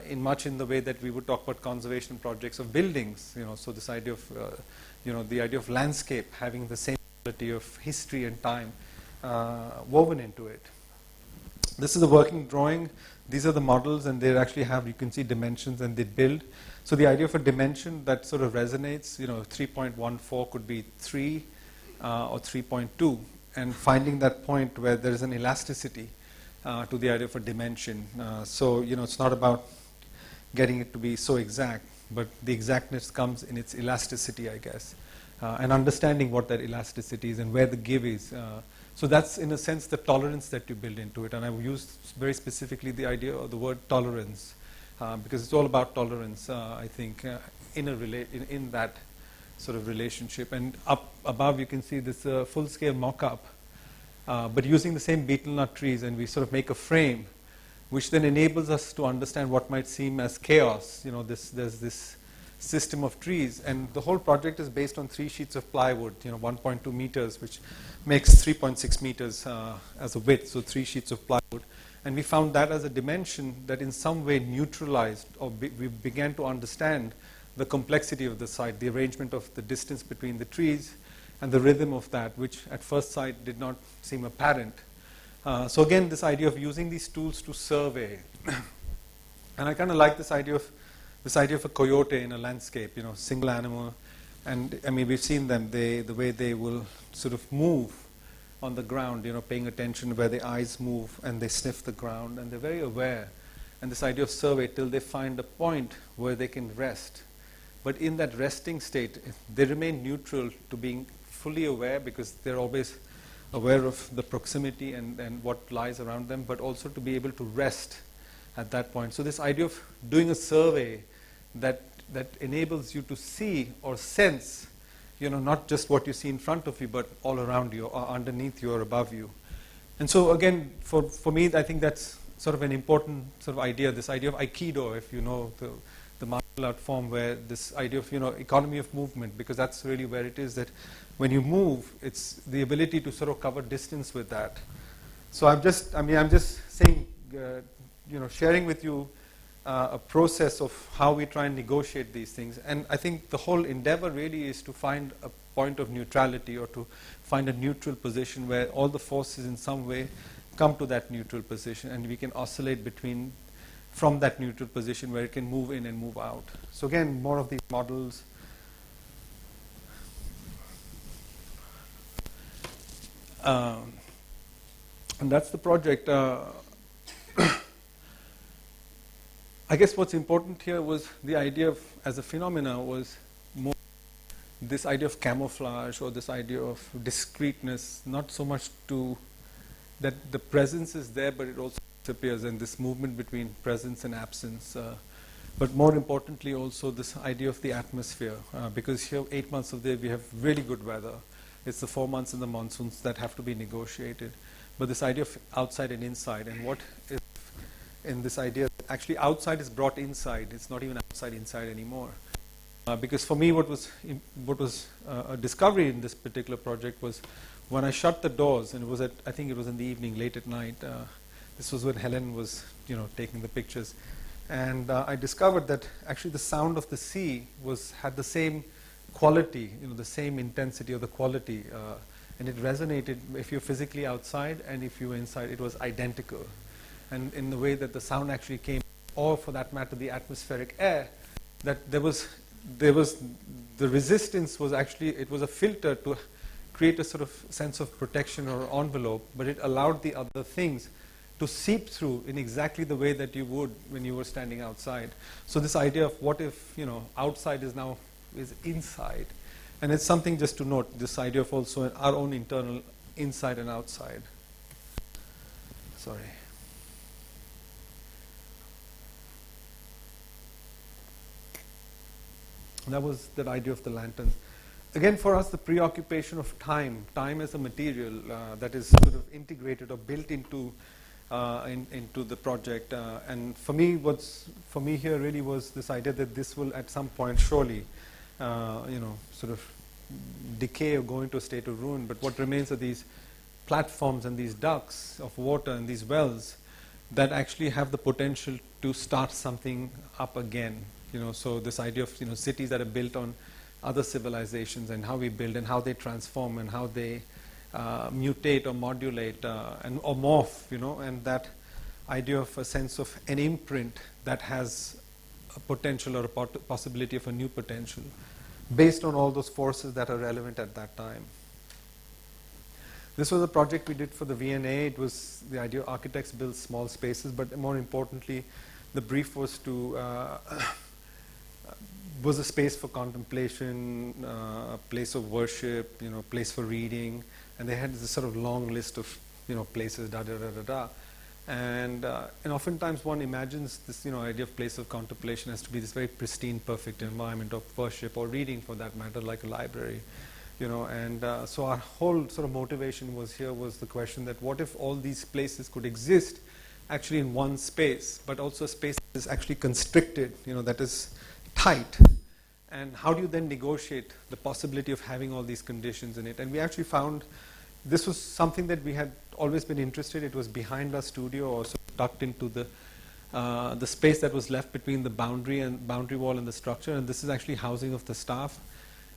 in the way that we would talk about conservation projects of buildings. So this idea of, the idea of landscape having the same quality of history and time woven into it. This is a working drawing. These are the models, and they actually have, you can see dimensions, and they build. So the idea of a dimension that sort of resonates, 3.14 could be 3 or 3.2, and finding that point where there is an elasticity to the idea of a dimension. So it's not about getting it to be so exact, but the exactness comes in its elasticity, I guess, and understanding what that elasticity is and where the give is. So that's, in a sense, the tolerance that you build into it. And I've used very specifically the idea of the word tolerance, because it's all about tolerance, I think, in that sort of relationship. And up above, you can see this full-scale mock-up, but using the same betel nut trees, and we sort of make a frame, which then enables us to understand what might seem as chaos. There's this system of trees, and the whole project is based on 3 sheets of plywood, 1.2 meters, which makes 3.6 meters as a width, so 3 sheets of plywood. And we found that as a dimension that in some way neutralized, or we began to understand the complexity of the site, the arrangement of the distance between the trees, and the rhythm of that, which at first sight did not seem apparent. So again, this idea of using these tools to survey. And I kind of like this idea of a coyote in a landscape, single animal. And I mean, we've seen them, the way they will sort of move on the ground, paying attention where their eyes move, and they sniff the ground, and they're very aware. And this idea of survey till they find a point where they can rest. But in that resting state, they remain neutral to being fully aware, because they're always aware of the proximity and what lies around them, but also to be able to rest at that point. So this idea of doing a survey that enables you to see or sense, not just what you see in front of you, but all around you, or underneath you, or above you. And so again, for me, I think that's sort of an important sort of idea, this idea of Aikido, if you know the martial art form, where this idea of, economy of movement, because that's really where it is, that when you move, it's the ability to sort of cover distance with that. So I'm just saying, sharing with you a process of how we try and negotiate these things. And I think the whole endeavor really is to find a point of neutrality, or to find a neutral position where all the forces in some way come to that neutral position, and we can oscillate from that neutral position where it can move in and move out. So again, more of these models. And that's the project. I guess what's important here was the idea of, as a phenomena, was more this idea of camouflage, or this idea of discreteness, not so much to that the presence is there, but it also disappears, and this movement between presence and absence. But more importantly, also this idea of the atmosphere, because here 8 months of the year we have really good weather. It's the 4 months in the monsoons that have to be negotiated. But this idea of outside and inside, and what is in this idea that actually outside is brought inside. It's not even outside inside anymore. Because for me, what was a discovery in this particular project was when I shut the doors, and I think it was in the evening, late at night. This was when Helen was, taking the pictures, and I discovered that actually the sound of the sea had the same quality, the same intensity of the quality, and it resonated if you're physically outside and if you were inside. It was identical, and in the way that the sound actually came, or for that matter, the atmospheric air, that there was the resistance was actually, it was a filter to create a sort of sense of protection or envelope, but it allowed the other things to seep through in exactly the way that you would when you were standing outside. So this idea of what if, outside is inside. And it's something just to note, this idea of also our own internal inside and outside. Sorry. That was that idea of the lanterns. Again, for us, the preoccupation of time as a material that is sort of integrated or built into the project. And for me here really was this idea that this will at some point surely, sort of decay or go into a state of ruin. But what remains are these platforms and these ducts of water and these wells that actually have the potential to start something up again. So this idea of cities that are built on other civilizations, and how we build and how they transform and how they mutate or modulate or morph, and that idea of a sense of an imprint that has a potential or a possibility of a new potential based on all those forces that are relevant at that time. This was a project we did for the V&A. It was the idea architects build small spaces, but more importantly, the brief was to was a space for contemplation, a place of worship, place for reading, and they had this sort of long list of places, da da da da da, and oftentimes one imagines this idea of place of contemplation as to be this very pristine, perfect environment of worship or reading, for that matter, like a library, and so our whole sort of motivation was the question that what if all these places could exist actually in one space, but also a space that is actually constricted, that is tight, and how do you then negotiate the possibility of having all these conditions in it? And we actually found this was something that we had always been interested. It was behind our studio, or sort of tucked into the space that was left between the boundary wall and the structure, and this is actually housing of the staff.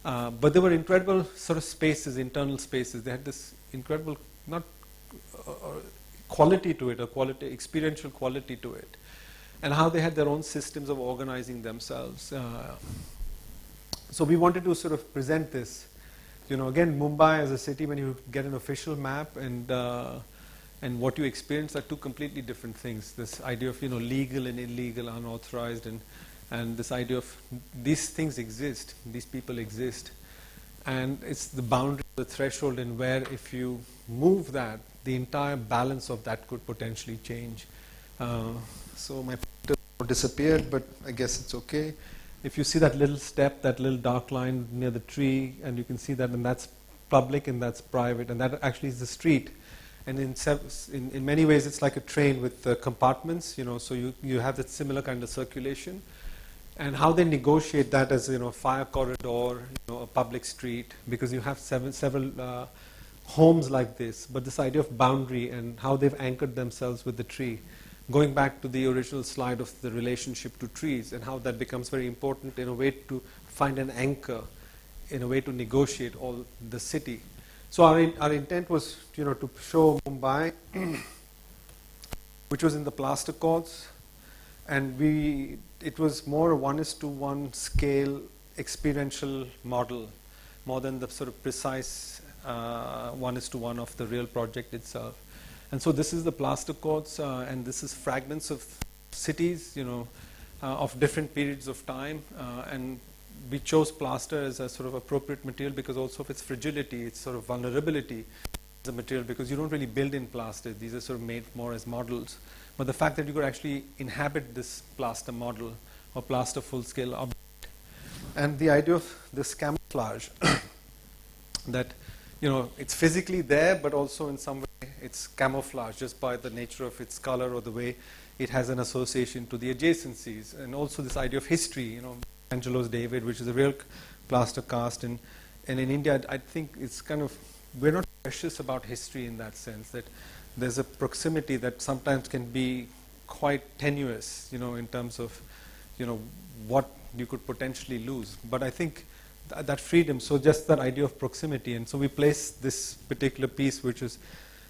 But there were incredible sort of spaces, internal spaces. They had this incredible quality to it, experiential quality to it, and how they had their own systems of organizing themselves. So we wanted to sort of present this. Again, Mumbai as a city, when you get an official map and what you experience are two completely different things. This idea of legal and illegal, unauthorized, and this idea of these things exist, these people exist, and it's the boundary, the threshold, and where if you move that, the entire balance of that could potentially change. So my pointer disappeared, but I guess it's okay. If you see that little step, that little dark line near the tree, and you can see that, and that's public and that's private, and that actually is the street. And in many ways, it's like a train with compartments, so you have that similar kind of circulation. And how they negotiate that as a fire corridor, a public street, because you have several homes like this, but this idea of boundary and how they've anchored themselves with the tree. Going back to the original slide of the relationship to trees and how that becomes very important in a way to find an anchor, in a way to negotiate all the city. So our intent was to show Mumbai, which was in the plaster courts, and it was more a 1:1 scale experiential model, more than the sort of precise 1:1 of the real project itself. And so this is the plaster courts, and this is fragments of cities, of different periods of time. And we chose plaster as a sort of appropriate material because also of its fragility, its sort of vulnerability as a material, because you don't really build in plaster. These are sort of made more as models. But the fact that you could actually inhabit this plaster model or plaster full-scale object. And the idea of this camouflage, that it's physically there, but also in some way it's camouflage just by the nature of its color or the way it has an association to the adjacencies. And also this idea of history, Angelo's David, which is a real plaster cast. And in India, I think it's kind of, we're not precious about history in that sense, that there's a proximity that sometimes can be quite tenuous, in terms of, what you could potentially lose. But I think that freedom, so just that idea of proximity. And so we placed this particular piece, which is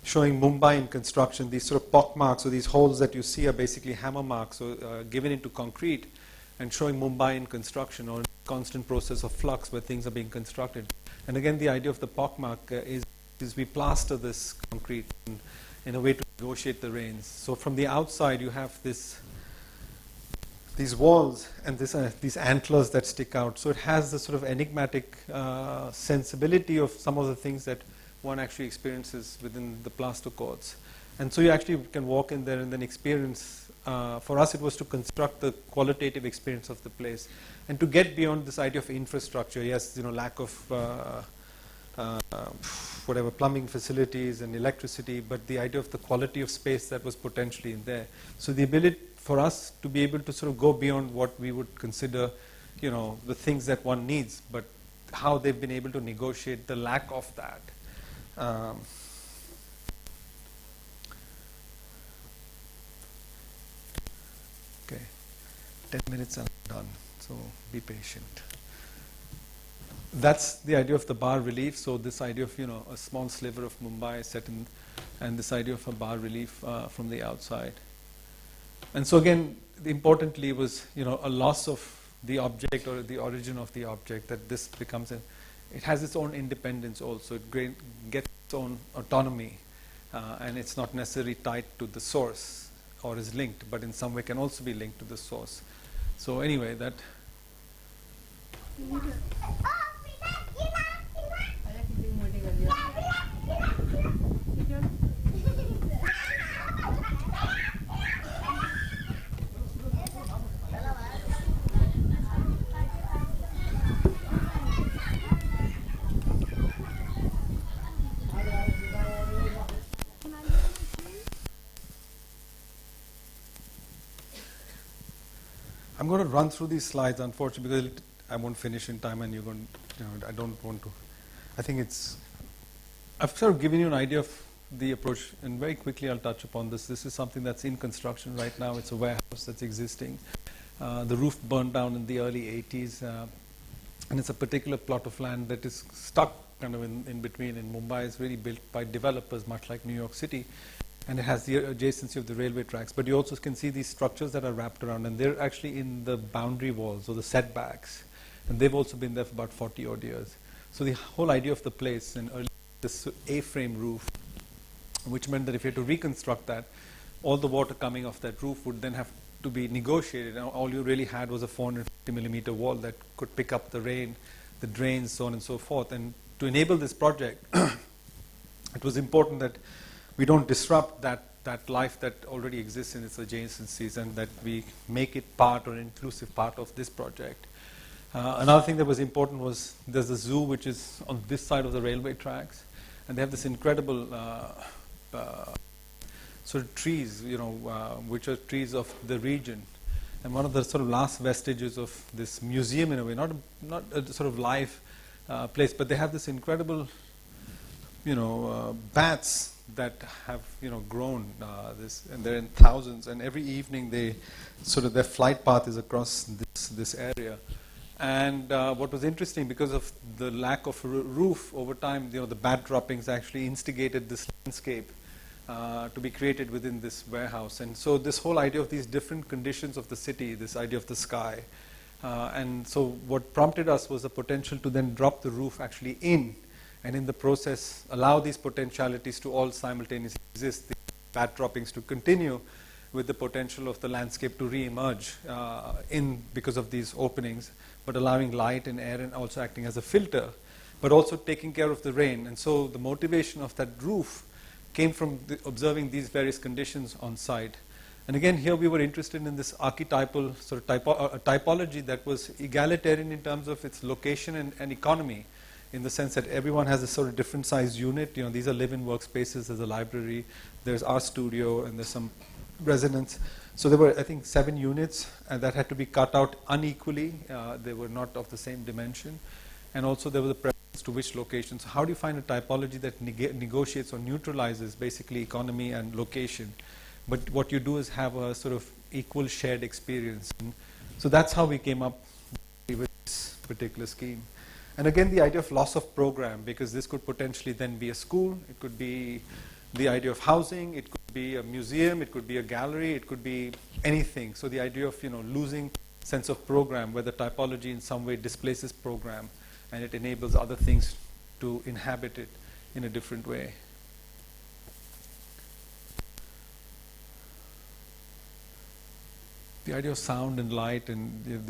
showing Mumbai in construction. These sort of pock marks, or these holes that you see are basically hammer marks, so given into concrete, and showing Mumbai in construction, or in constant process of flux where things are being constructed. And again, the idea of the pock mark is we plaster this concrete in a way to negotiate the rains. So from the outside, you have these walls and these antlers that stick out. So it has this sort of enigmatic sensibility of some of the things that one actually experiences within the plaster courts. And so you actually can walk in there and then experience, for us it was to construct the qualitative experience of the place. And to get beyond this idea of infrastructure, yes, lack of whatever plumbing facilities and electricity, but the idea of the quality of space that was potentially in there. So the ability for us to be able to sort of go beyond what we would consider, the things that one needs, but how they've been able to negotiate the lack of that. Okay, 10 minutes and I'm done, so be patient. That's the idea of the bas relief. So this idea of a small sliver of Mumbai set in, and this idea of a bas relief from the outside. And so again, importantly was, a loss of the object or the origin of the object, that this becomes it has its own independence also. It gets its own autonomy, and it's not necessarily tied to the source or is linked, but in some way can also be linked to the source. So anyway, that. I'm going to run through these slides, unfortunately, because I won't finish in time, and you're going. I don't want to. I think I've sort of given you an idea of the approach, and very quickly I'll touch upon this. This is something that's in construction right now. It's a warehouse that's existing. The roof burned down in the early 80s, and it's a particular plot of land that is stuck kind of in between in Mumbai. It's really built by developers, much like New York City. And it has the adjacency of the railway tracks. But you also can see these structures that are wrapped around, and they're actually in the boundary walls or the setbacks. And they've also been there for about 40 odd years. So the whole idea of the place, and early this A-frame roof, which meant that if you had to reconstruct that, all the water coming off that roof would then have to be negotiated. And all you really had was a 450 millimeter wall that could pick up the rain, the drains, so on and so forth. And to enable this project, it was important that we don't disrupt that life that already exists in its adjacencies, and that we make it part or an inclusive part of this project. Another thing that was important was there's a zoo which is on this side of the railway tracks, and they have this incredible sort of trees, which are trees of the region. And one of the sort of last vestiges of this museum, in a way, not a sort of live place, but they have this incredible, bats that have grown and they're in thousands, and every evening they their flight path is across this area. And what was interesting, because of the lack of roof over time, the bat droppings actually instigated this landscape to be created within this warehouse. And so this whole idea of these different conditions of the city, this idea of the sky, and so what prompted us was the potential to then drop the roof actually in, and in the process allow these potentialities to all simultaneously exist, the bat droppings to continue with the potential of the landscape to re-emerge because of these openings, but allowing light and air and also acting as a filter, but also taking care of the rain. And so the motivation of that roof came from observing these various conditions on site. And again, here we were interested in this archetypal sort of typology that was egalitarian in terms of its location and economy, in the sense that everyone has a sort of different size unit. These are live-in workspaces. There's a library, there's our studio, and there's some residence. So there were, I think, 7 units that had to be cut out unequally. They were not of the same dimension. And also there was a preference to which locations. How do you find a typology that negotiates or neutralizes basically economy and location? But what you do is have a sort of equal shared experience. And so that's how we came up with this particular scheme. And again, the idea of loss of program, because this could potentially then be a school, it could be the idea of housing, it could be a museum, it could be a gallery, it could be anything. So the idea of losing sense of program, where the typology in some way displaces program, and it enables other things to inhabit it in a different way. The idea of sound and light and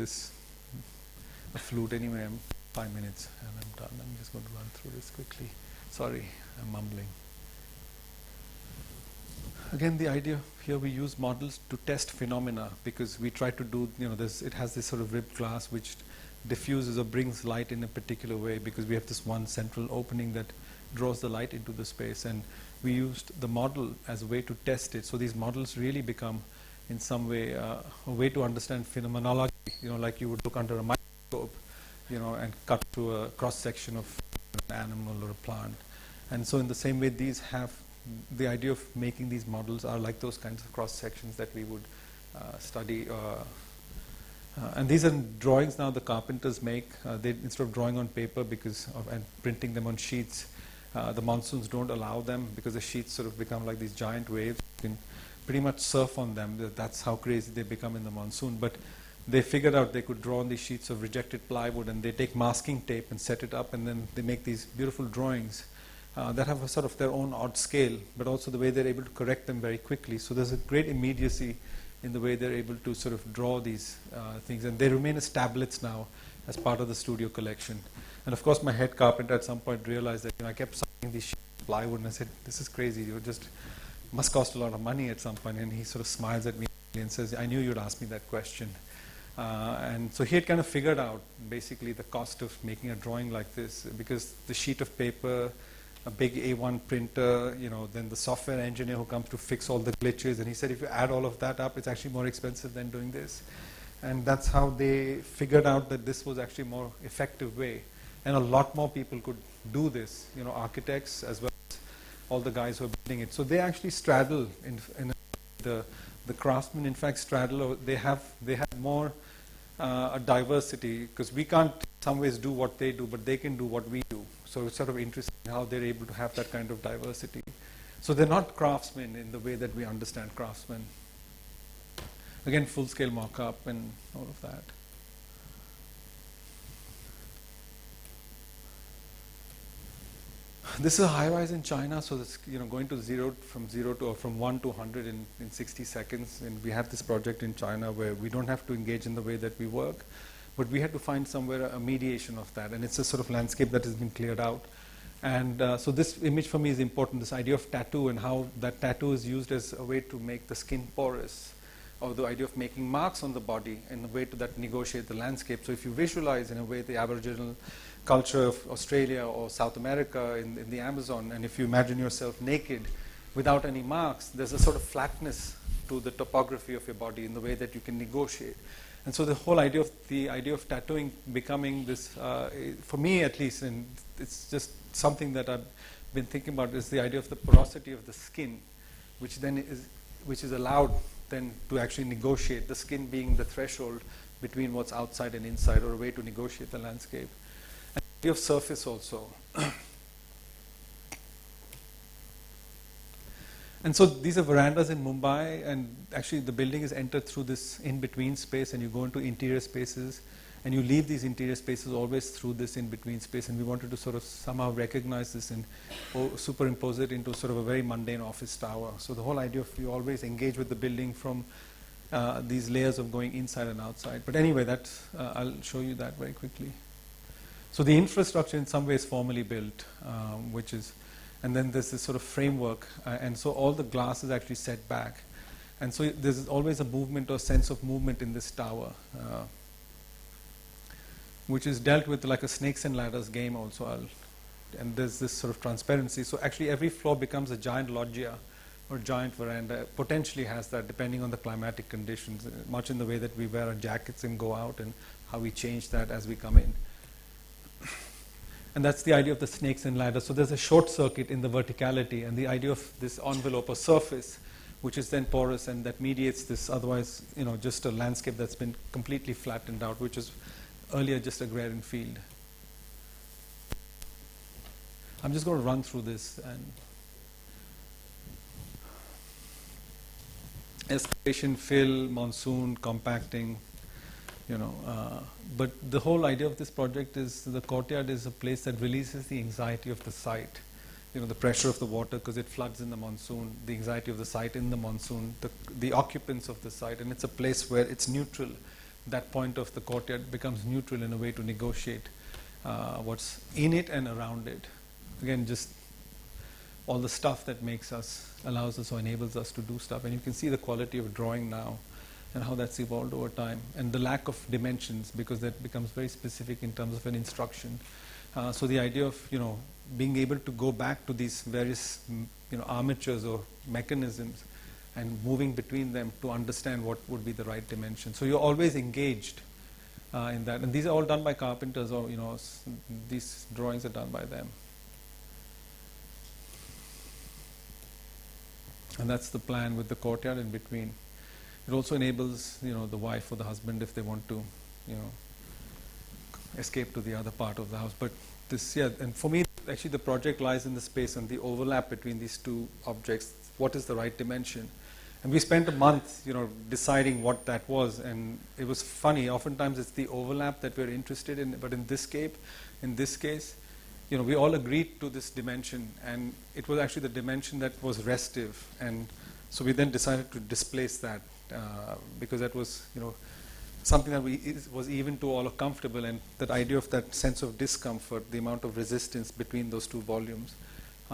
a flute. Anyway, I'm 5 minutes and I'm done. I'm just going to run through this quickly. Sorry, I'm mumbling. Again, the idea here, we use models to test phenomena, because we try to do, it has this sort of ribbed glass which diffuses or brings light in a particular way, because we have this one central opening that draws the light into the space, and we used the model as a way to test it. So these models really become, in some way, a way to understand phenomenology, like you would look under a microscope, and cut through a cross-section of an animal or a plant. And so in the same way, these have the idea of making these models are like those kinds of cross-sections that we would study. And these are drawings now the carpenters make. They, instead of drawing on paper and printing them on sheets, the monsoons don't allow them, because the sheets sort of become like these giant waves. You can pretty much surf on them. That's how crazy they become in the monsoon. But they figured out they could draw on these sheets of rejected plywood, and they take masking tape and set it up, and then they make these beautiful drawings that have a sort of their own odd scale, but also the way they're able to correct them very quickly. So there's a great immediacy in the way they're able to sort of draw these things, and they remain as tablets now as part of the studio collection. And of course, my head carpenter at some point realized that I kept signing these sheets of plywood, and I said, "This is crazy. You just must cost a lot of money at some point." And he sort of smiles at me and says, "I knew you'd ask me that question." And so he had kind of figured out basically the cost of making a drawing like this, because the sheet of paper, a big A1 printer, then the software engineer who comes to fix all the glitches, and he said if you add all of that up, it's actually more expensive than doing this. And that's how they figured out that this was actually a more effective way. And a lot more people could do this, architects as well as all the guys who are building it. So they actually straddle in the craftsmen, in fact, straddle, or they have more a diversity, because we can't in some ways do what they do, but they can do what we do. So it's sort of interesting how they're able to have that kind of diversity. So they're not craftsmen in the way that we understand craftsmen. Again, full-scale mock-up and all of that. This is a high-rise in China, so it's going to from 1 to 100 in 60 seconds. And we have this project in China where we don't have to engage in the way that we work, but we had to find somewhere a mediation of that, and it's a sort of landscape that has been cleared out. And so this image for me is important, this idea of tattoo and how that tattoo is used as a way to make the skin porous, or the idea of making marks on the body in a way to that negotiate the landscape. So if you visualize in a way the Aboriginal culture of Australia or South America in the Amazon, and if you imagine yourself naked without any marks, there's a sort of flatness to the topography of your body in the way that you can negotiate. And so the whole idea of tattooing becoming this, for me at least, and it's just something that I've been thinking about, is the idea of the porosity of the skin, which is allowed then to actually negotiate, the skin being the threshold between what's outside and inside, or a way to negotiate the landscape. And the idea of surface also. And so these are verandas in Mumbai, and actually the building is entered through this in-between space, and you go into interior spaces, and you leave these interior spaces always through this in-between space. And we wanted to sort of somehow recognize this and superimpose it into sort of a very mundane office tower. So the whole idea of you always engage with the building from these layers of going inside and outside. But anyway, I'll show you that very quickly. So the infrastructure in some ways formally built, and then there's this sort of framework, and so all the glass is actually set back. And so there's always a movement or sense of movement in this tower, which is dealt with like a snakes and ladders game also. And there's this sort of transparency. So actually every floor becomes a giant loggia or giant veranda, potentially has that depending on the climatic conditions, much in the way that we wear our jackets and go out, and how we change that as we come in. And that's the idea of the snakes and ladders. So there's a short circuit in the verticality, and the idea of this envelope or surface, which is then porous, and that mediates this otherwise, just a landscape that's been completely flattened out, which is earlier just agrarian field. I'm just going to run through this. And excavation, fill, monsoon, compacting, but the whole idea of this project is the courtyard is a place that releases the anxiety of the site. The pressure of the water because it floods in the monsoon, the anxiety of the site in the monsoon, the occupants of the site, and it's a place where it's neutral. That point of the courtyard becomes neutral in a way to negotiate what's in it and around it. Again, just all the stuff that allows us or enables us to do stuff. And you can see the quality of drawing now and how that's evolved over time. And the lack of dimensions, because that becomes very specific in terms of an instruction. So the idea of, being able to go back to these various, armatures or mechanisms and moving between them to understand what would be the right dimension. So you're always engaged in that. And these are all done by carpenters, or, these drawings are done by them. And that's the plan with the courtyard in between. It also enables, the wife or the husband, if they want to, escape to the other part of the house. But and for me, actually the project lies in the space and the overlap between these two objects. What is the right dimension? And we spent a month, deciding what that was, and it was funny. Oftentimes it's the overlap that we're interested in, but in this case, we all agreed to this dimension, and it was actually the dimension that was restive, and so we then decided to displace that because that was, something that was even to all comfortable, and that idea of that sense of discomfort, the amount of resistance between those two volumes.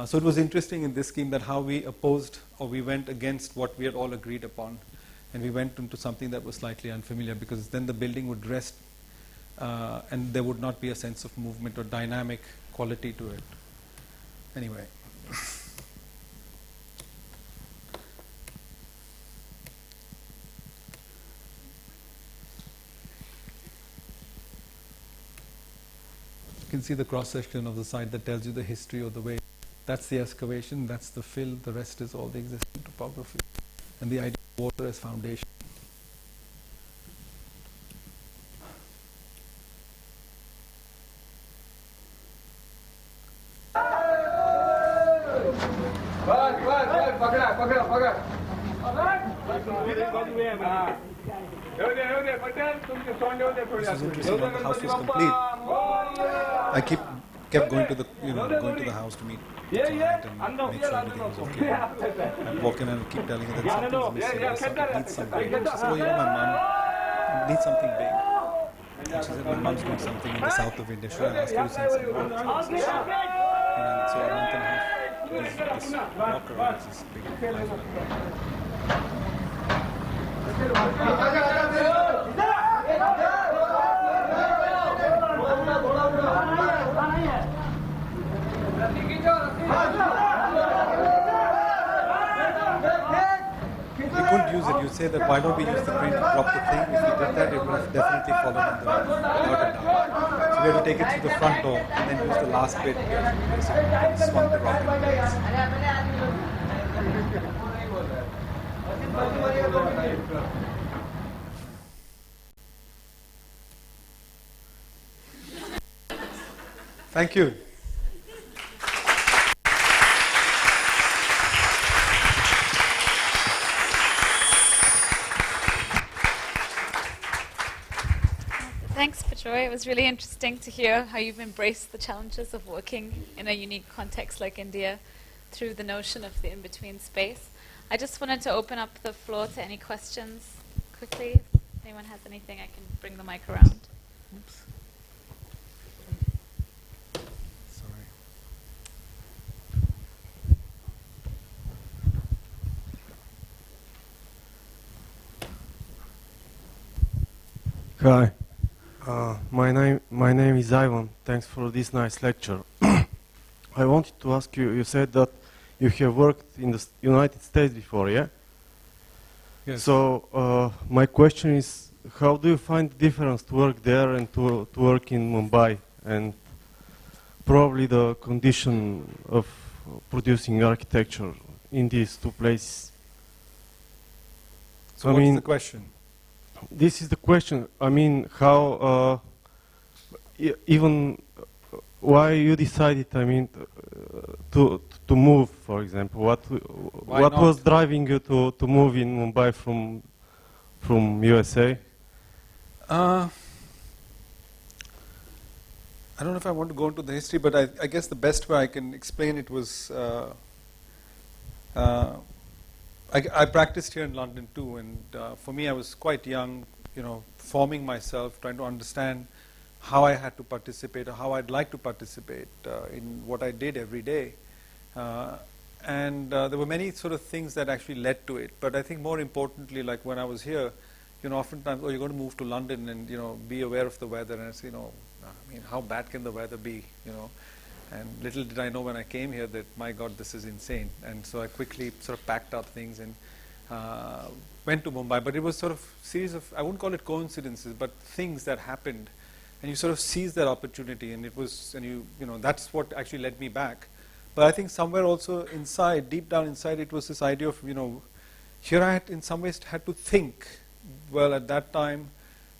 So it was interesting in this scheme that how we opposed or we went against what we had all agreed upon, and we went into something that was slightly unfamiliar, because then the building would rest and there would not be a sense of movement or dynamic quality to it. Anyway. You can see the cross section of the site that tells you the history of the way. That's the excavation, that's the fill, the rest is all the existing topography. And the idea of water as foundation. This is interesting. When the house was complete, I kept going to the house to meet the client and make sure everything was okay. I'd walk in and I'd keep telling her that something's missing, or something needs something. She said, "Oh, my mom needs something big." And she said, "My mom's doing something in the south of India. Should I ask her to send some rock?" And so a month and a half, this rock around is this big island. You couldn't use it. You say that why don't we use the crane to drop the thing? If we did that, it would have definitely fallen in the water down. So we had to take it through the front door and then use the last bit where basically swung the rock in place. Thank you.
Thanks, Bijoy. It was really interesting to hear how you've embraced the challenges of working in a unique context like India through the notion of the in-between space. I just wanted to open up the floor to any questions quickly. If anyone has anything, I can bring the mic around.
Oops. Sorry.
Hi. My name is Ivan. Thanks for this nice lecture. I wanted to ask you, you said that you have worked in the United States before, yeah?
Yes.
So my question is, how do you find the difference to work there and to work in Mumbai, and probably the condition of producing architecture in these two places?
So what's the question?
This is the question. I mean, how, even why you decided, I mean, to move, for example? What was driving you to move in Mumbai from USA?
I don't know if I want to go into the history, but I guess the best way I can explain it was I practiced here in London too, and for me I was quite young, forming myself, trying to understand how I had to participate or how I'd like to participate in what I did every day. And there were many sort of things that actually led to it, but I think more importantly, like when I was here, oftentimes, you're going to move to London and, be aware of the weather, and it's, I mean, how bad can the weather be, And little did I know when I came here that, my God, this is insane. And so I quickly sort of packed up things and went to Mumbai. But it was sort of series of, I wouldn't call it coincidences, but things that happened. And you sort of seized that opportunity, and it was, and that's what actually led me back. But I think somewhere also inside, deep down inside, it was this idea of, here I had in some ways had to think. Well, at that time,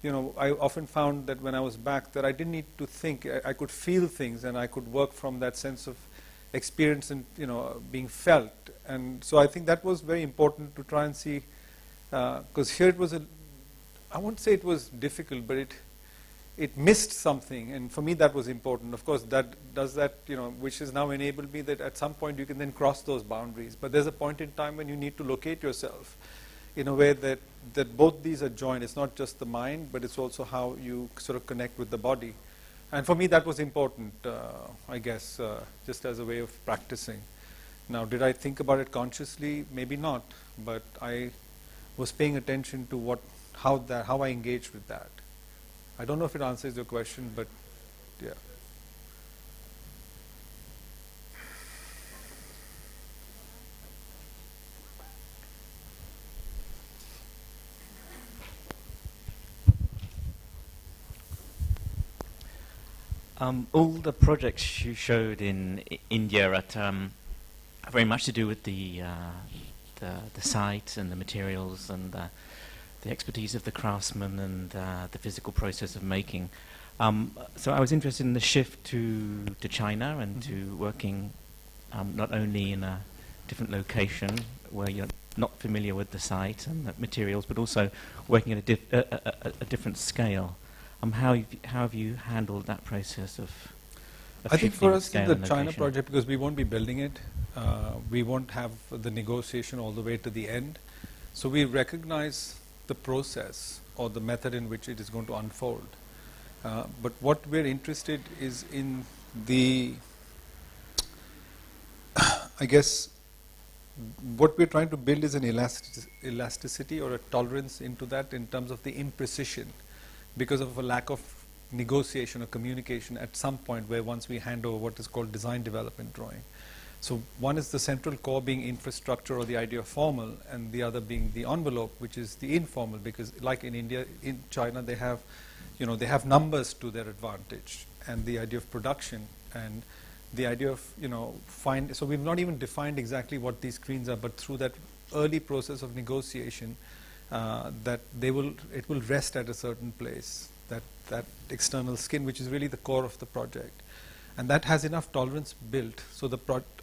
I often found that when I was back that I didn't need to think. I could feel things, and I could work from that sense of experienced and being felt. And so I think that was very important to try and see, because here it was I won't say it was difficult, but it missed something, and for me that was important. Of course, which has now enabled me that at some point you can then cross those boundaries. But there's a point in time when you need to locate yourself in a way that both these are joined. It's not just the mind, but it's also how you sort of connect with the body. And for me that was important, I guess, just as a way of practicing. Now, did I think about it consciously? Maybe not, but I was paying attention to how I engaged with that. I don't know if it answers your question, but yeah.
All the projects you showed in India are very much to do with the site and the materials and the expertise of the craftsmen and the physical process of making. So I was interested in the shift to China and to working not only in a different location where you're not familiar with the site and the materials, but also working at a different scale. How have you handled that process of
I think for us in
scale
the China project, because we won't be building it, we won't have the negotiation all the way to the end. So we recognize the process or the method in which it is going to unfold. But what we're interested is in I guess, what we're trying to build is an elasticity or a tolerance into that in terms of the imprecision, because of a lack of negotiation or communication at some point where once we hand over what is called design development drawing. So one is the central core being infrastructure or the idea of formal, and the other being the envelope, which is the informal, because like in India, in China, they have, they have numbers to their advantage, and the idea of production and the idea of, so we've not even defined exactly what these screens are, but through that early process of negotiation, that it will rest at a certain place, that external skin, which is really the core of the project. And that has enough tolerance built. So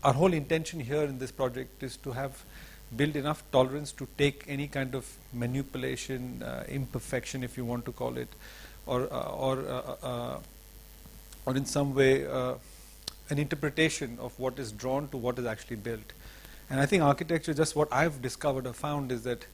our whole intention here in this project is to have built enough tolerance to take any kind of manipulation, imperfection, if you want to call it, or in some way an interpretation of what is drawn to what is actually built. And I think architecture, just what I've discovered or found, is that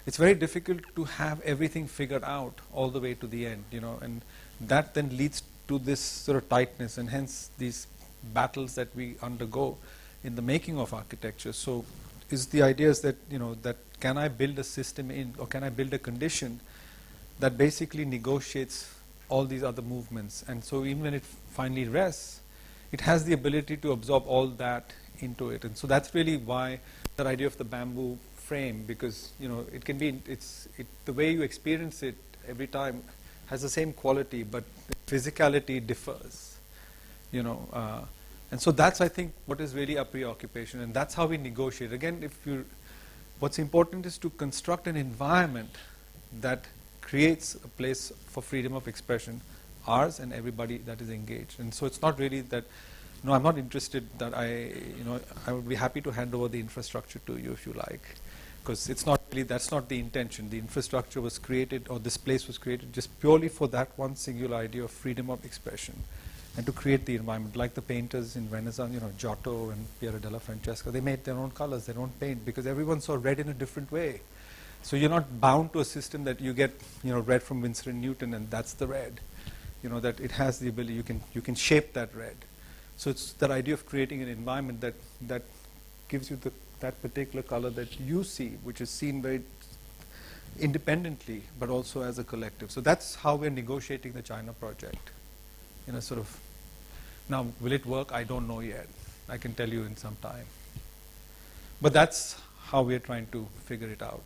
it's very difficult to have everything figured out all the way to the end, and that then leads to this sort of tightness, and hence these battles that we undergo in the making of architecture. So the idea is that, that can I build a system or can I build a condition that basically negotiates all these other movements, and so even when it finally rests, it has the ability to absorb all that into it. And so that's really why that idea of the bamboo frame, because it can be, the way you experience it every time has the same quality, but physicality differs, and so that's, I think, what is really our preoccupation, and that's how we negotiate. Again, what's important is to construct an environment that creates a place for freedom of expression, ours and everybody that is engaged. And so it's not really that, no, I'm not interested that I would be happy to hand over the infrastructure to you if you like, because it's not really, that's not the intention. The infrastructure was created, or this place was created just purely for that one singular idea of freedom of expression, and to create the environment, like the painters in Venice, Giotto and Piero della Francesca. They made their own colors, their own paint, because everyone saw red in a different way. So you're not bound to a system that you get, red from Winsor and Newton, and that's the red. That it has the ability, you can shape that red. So it's that idea of creating an environment that gives you that particular color that you see, which is seen very independently, but also as a collective. So that's how we're negotiating the China project. Sort of. Now, will it work? I don't know yet. I can tell you in some time. But that's how we're trying to figure it out.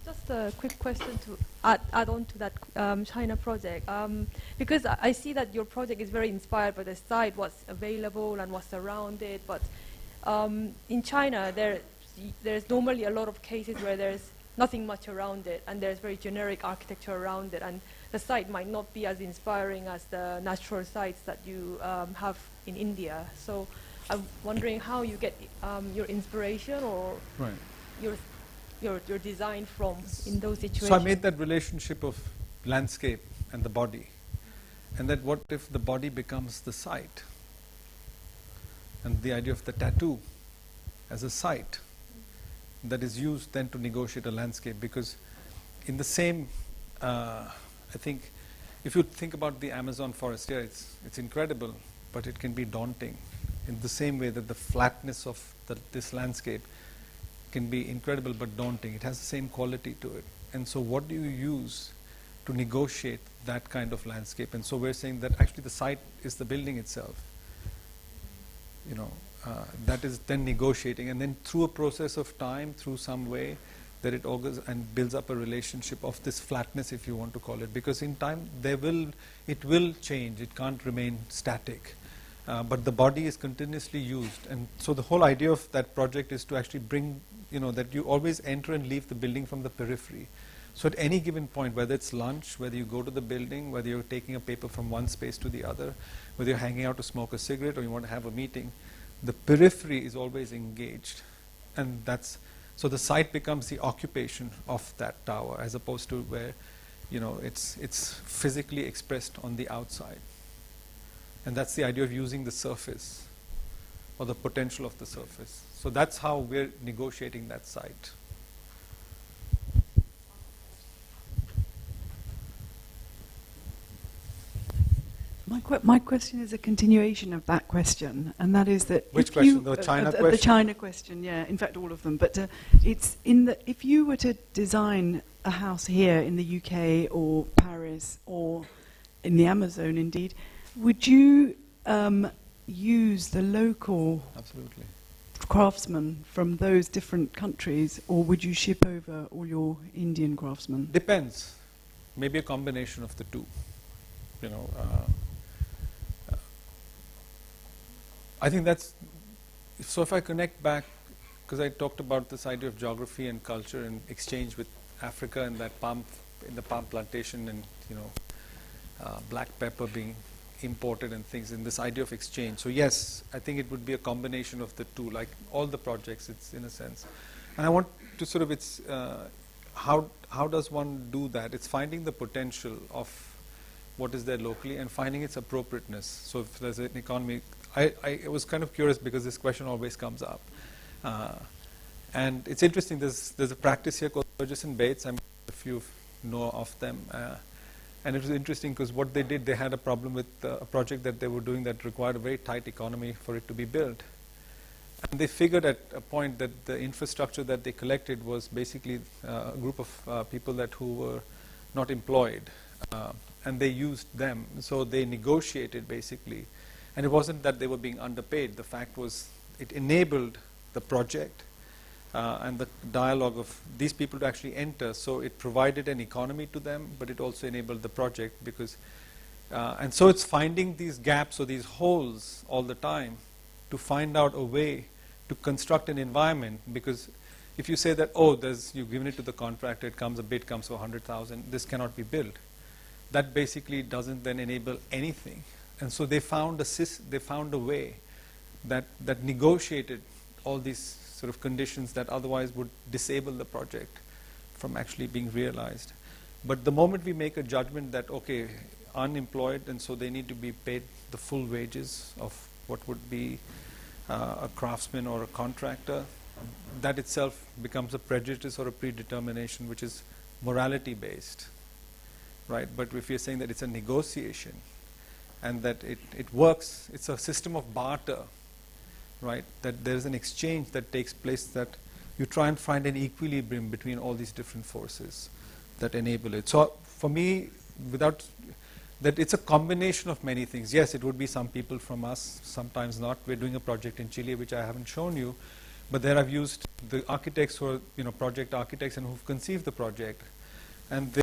Just a quick question to add on to that China project, because I see that your project is very inspired by the site, what's available and what's around it, but in China there's normally a lot of cases where there's nothing much around it, and there's very generic architecture around it, and the site might not be as inspiring as the natural sites that you have in India. So I'm wondering how you get your inspiration or
Right.
your design from in those situations.
So I made that relationship of landscape and the body, and that what if the body becomes the site, and the idea of the tattoo as a site that is used then to negotiate a landscape. Because in the same, I think, if you think about the Amazon forest here, it's incredible, but it can be daunting. In the same way that the flatness of this landscape can be incredible but daunting. It has the same quality to it. And so what do you use to negotiate that kind of landscape? And so we're saying that actually the site is the building itself. You know, that is then negotiating, and then through a process of time, through some way, that it augurs and builds up a relationship of this flatness, if you want to call it. Because in time, it will change. It can't remain static. But the body is continuously used. And so the whole idea of that project is to actually bring, that you always enter and leave the building from the periphery. So at any given point, whether it's lunch, whether you go to the building, whether you're taking a paper from one space to the other, whether you're hanging out to smoke a cigarette or you want to have a meeting, the periphery is always engaged. And so the site becomes the occupation of that tower, as opposed to where, it's physically expressed on the outside. And that's the idea of using the surface, or the potential of the surface. So that's how we're negotiating that site.
My question is a continuation of that question, and that is that
Which question? The China question?
The China question, yeah. In fact, all of them. But it's if you were to design a house here in the UK or Paris or in the Amazon, indeed, would you use the local
Absolutely.
craftsmen from those different countries, or would you ship over all your Indian craftsmen?
Depends. Maybe a combination of the two. I think so if I connect back, because I talked about this idea of geography and culture and exchange with Africa and in the palm plantation, and black pepper being imported and things, and this idea of exchange. So yes, I think it would be a combination of the two, like all the projects, it's in a sense. And I want to sort of, how does one do that? It's finding the potential of what is there locally and finding its appropriateness. So if there's an economy, I was kind of curious because this question always comes up. And it's interesting, there's a practice here called Burgess and Bates. I'm if you know of them. And it was interesting because what they did, they had a problem with a project that they were doing that required a very tight economy for it to be built. And they figured at a point that the infrastructure that they collected was basically a group of people who were not employed. And they used them. So they negotiated basically. And it wasn't that they were being underpaid. The fact was it enabled the project and the dialogue of these people to actually enter. So it provided an economy to them, but it also enabled the project because, and so it's finding these gaps or these holes all the time to find out a way to construct an environment. Because if you say that, you've given it to the contractor, a bid comes for 100,000, this cannot be built. That basically doesn't then enable anything. And so they found a way that negotiated all these sort of conditions that otherwise would disable the project from actually being realized. But the moment we make a judgment that, unemployed, and so they need to be paid the full wages of what would be a craftsman or a contractor, that itself becomes a prejudice or a predetermination which is morality based. Right? But if you're saying that it's a negotiation, and that it works, it's a system of barter, right? That there's an exchange that takes place, that you try and find an equilibrium between all these different forces that enable it. So for me, that it's a combination of many things. Yes, it would be some people from us, sometimes not. We're doing a project in Chile, which I haven't shown you, but there I've used the architects who are, project architects and who've conceived the project, and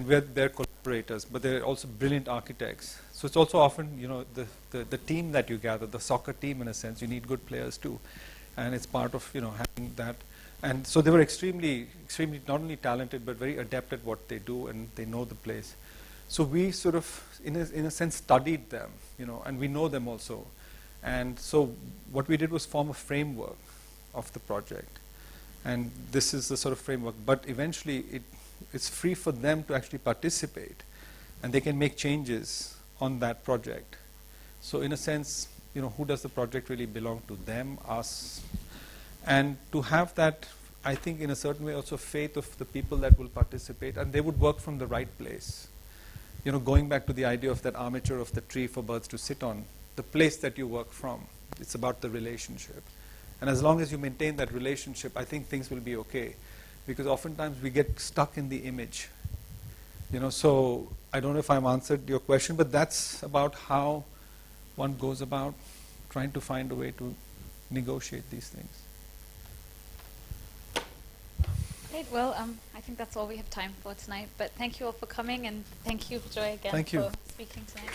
we're their collaborators, but they're also brilliant architects. So it's also often, the team that you gather, the soccer team in a sense, you need good players too. And it's part of, having that. And so they were extremely, extremely not only talented, but very adept at what they do, and they know the place. So we sort of, in a sense, studied them, and we know them also. And so what we did was form a framework of the project. And this is the sort of framework. But eventually, it's free for them to actually participate. And they can make changes on that project. So in a sense, who does the project really belong to? Them, us? And to have that, I think in a certain way also faith of the people that will participate, and they would work from the right place. Going back to the idea of that armature of the tree for birds to sit on, the place that you work from, it's about the relationship. And as long as you maintain that relationship, I think things will be okay. Because oftentimes we get stuck in the image. So I don't know if I've answered your question, but that's about how one goes about trying to find a way to negotiate these things.
Great. Well, I think that's all we have time for tonight. But thank you all for coming, and thank you, Bijoy, again
Thank you.
for speaking tonight.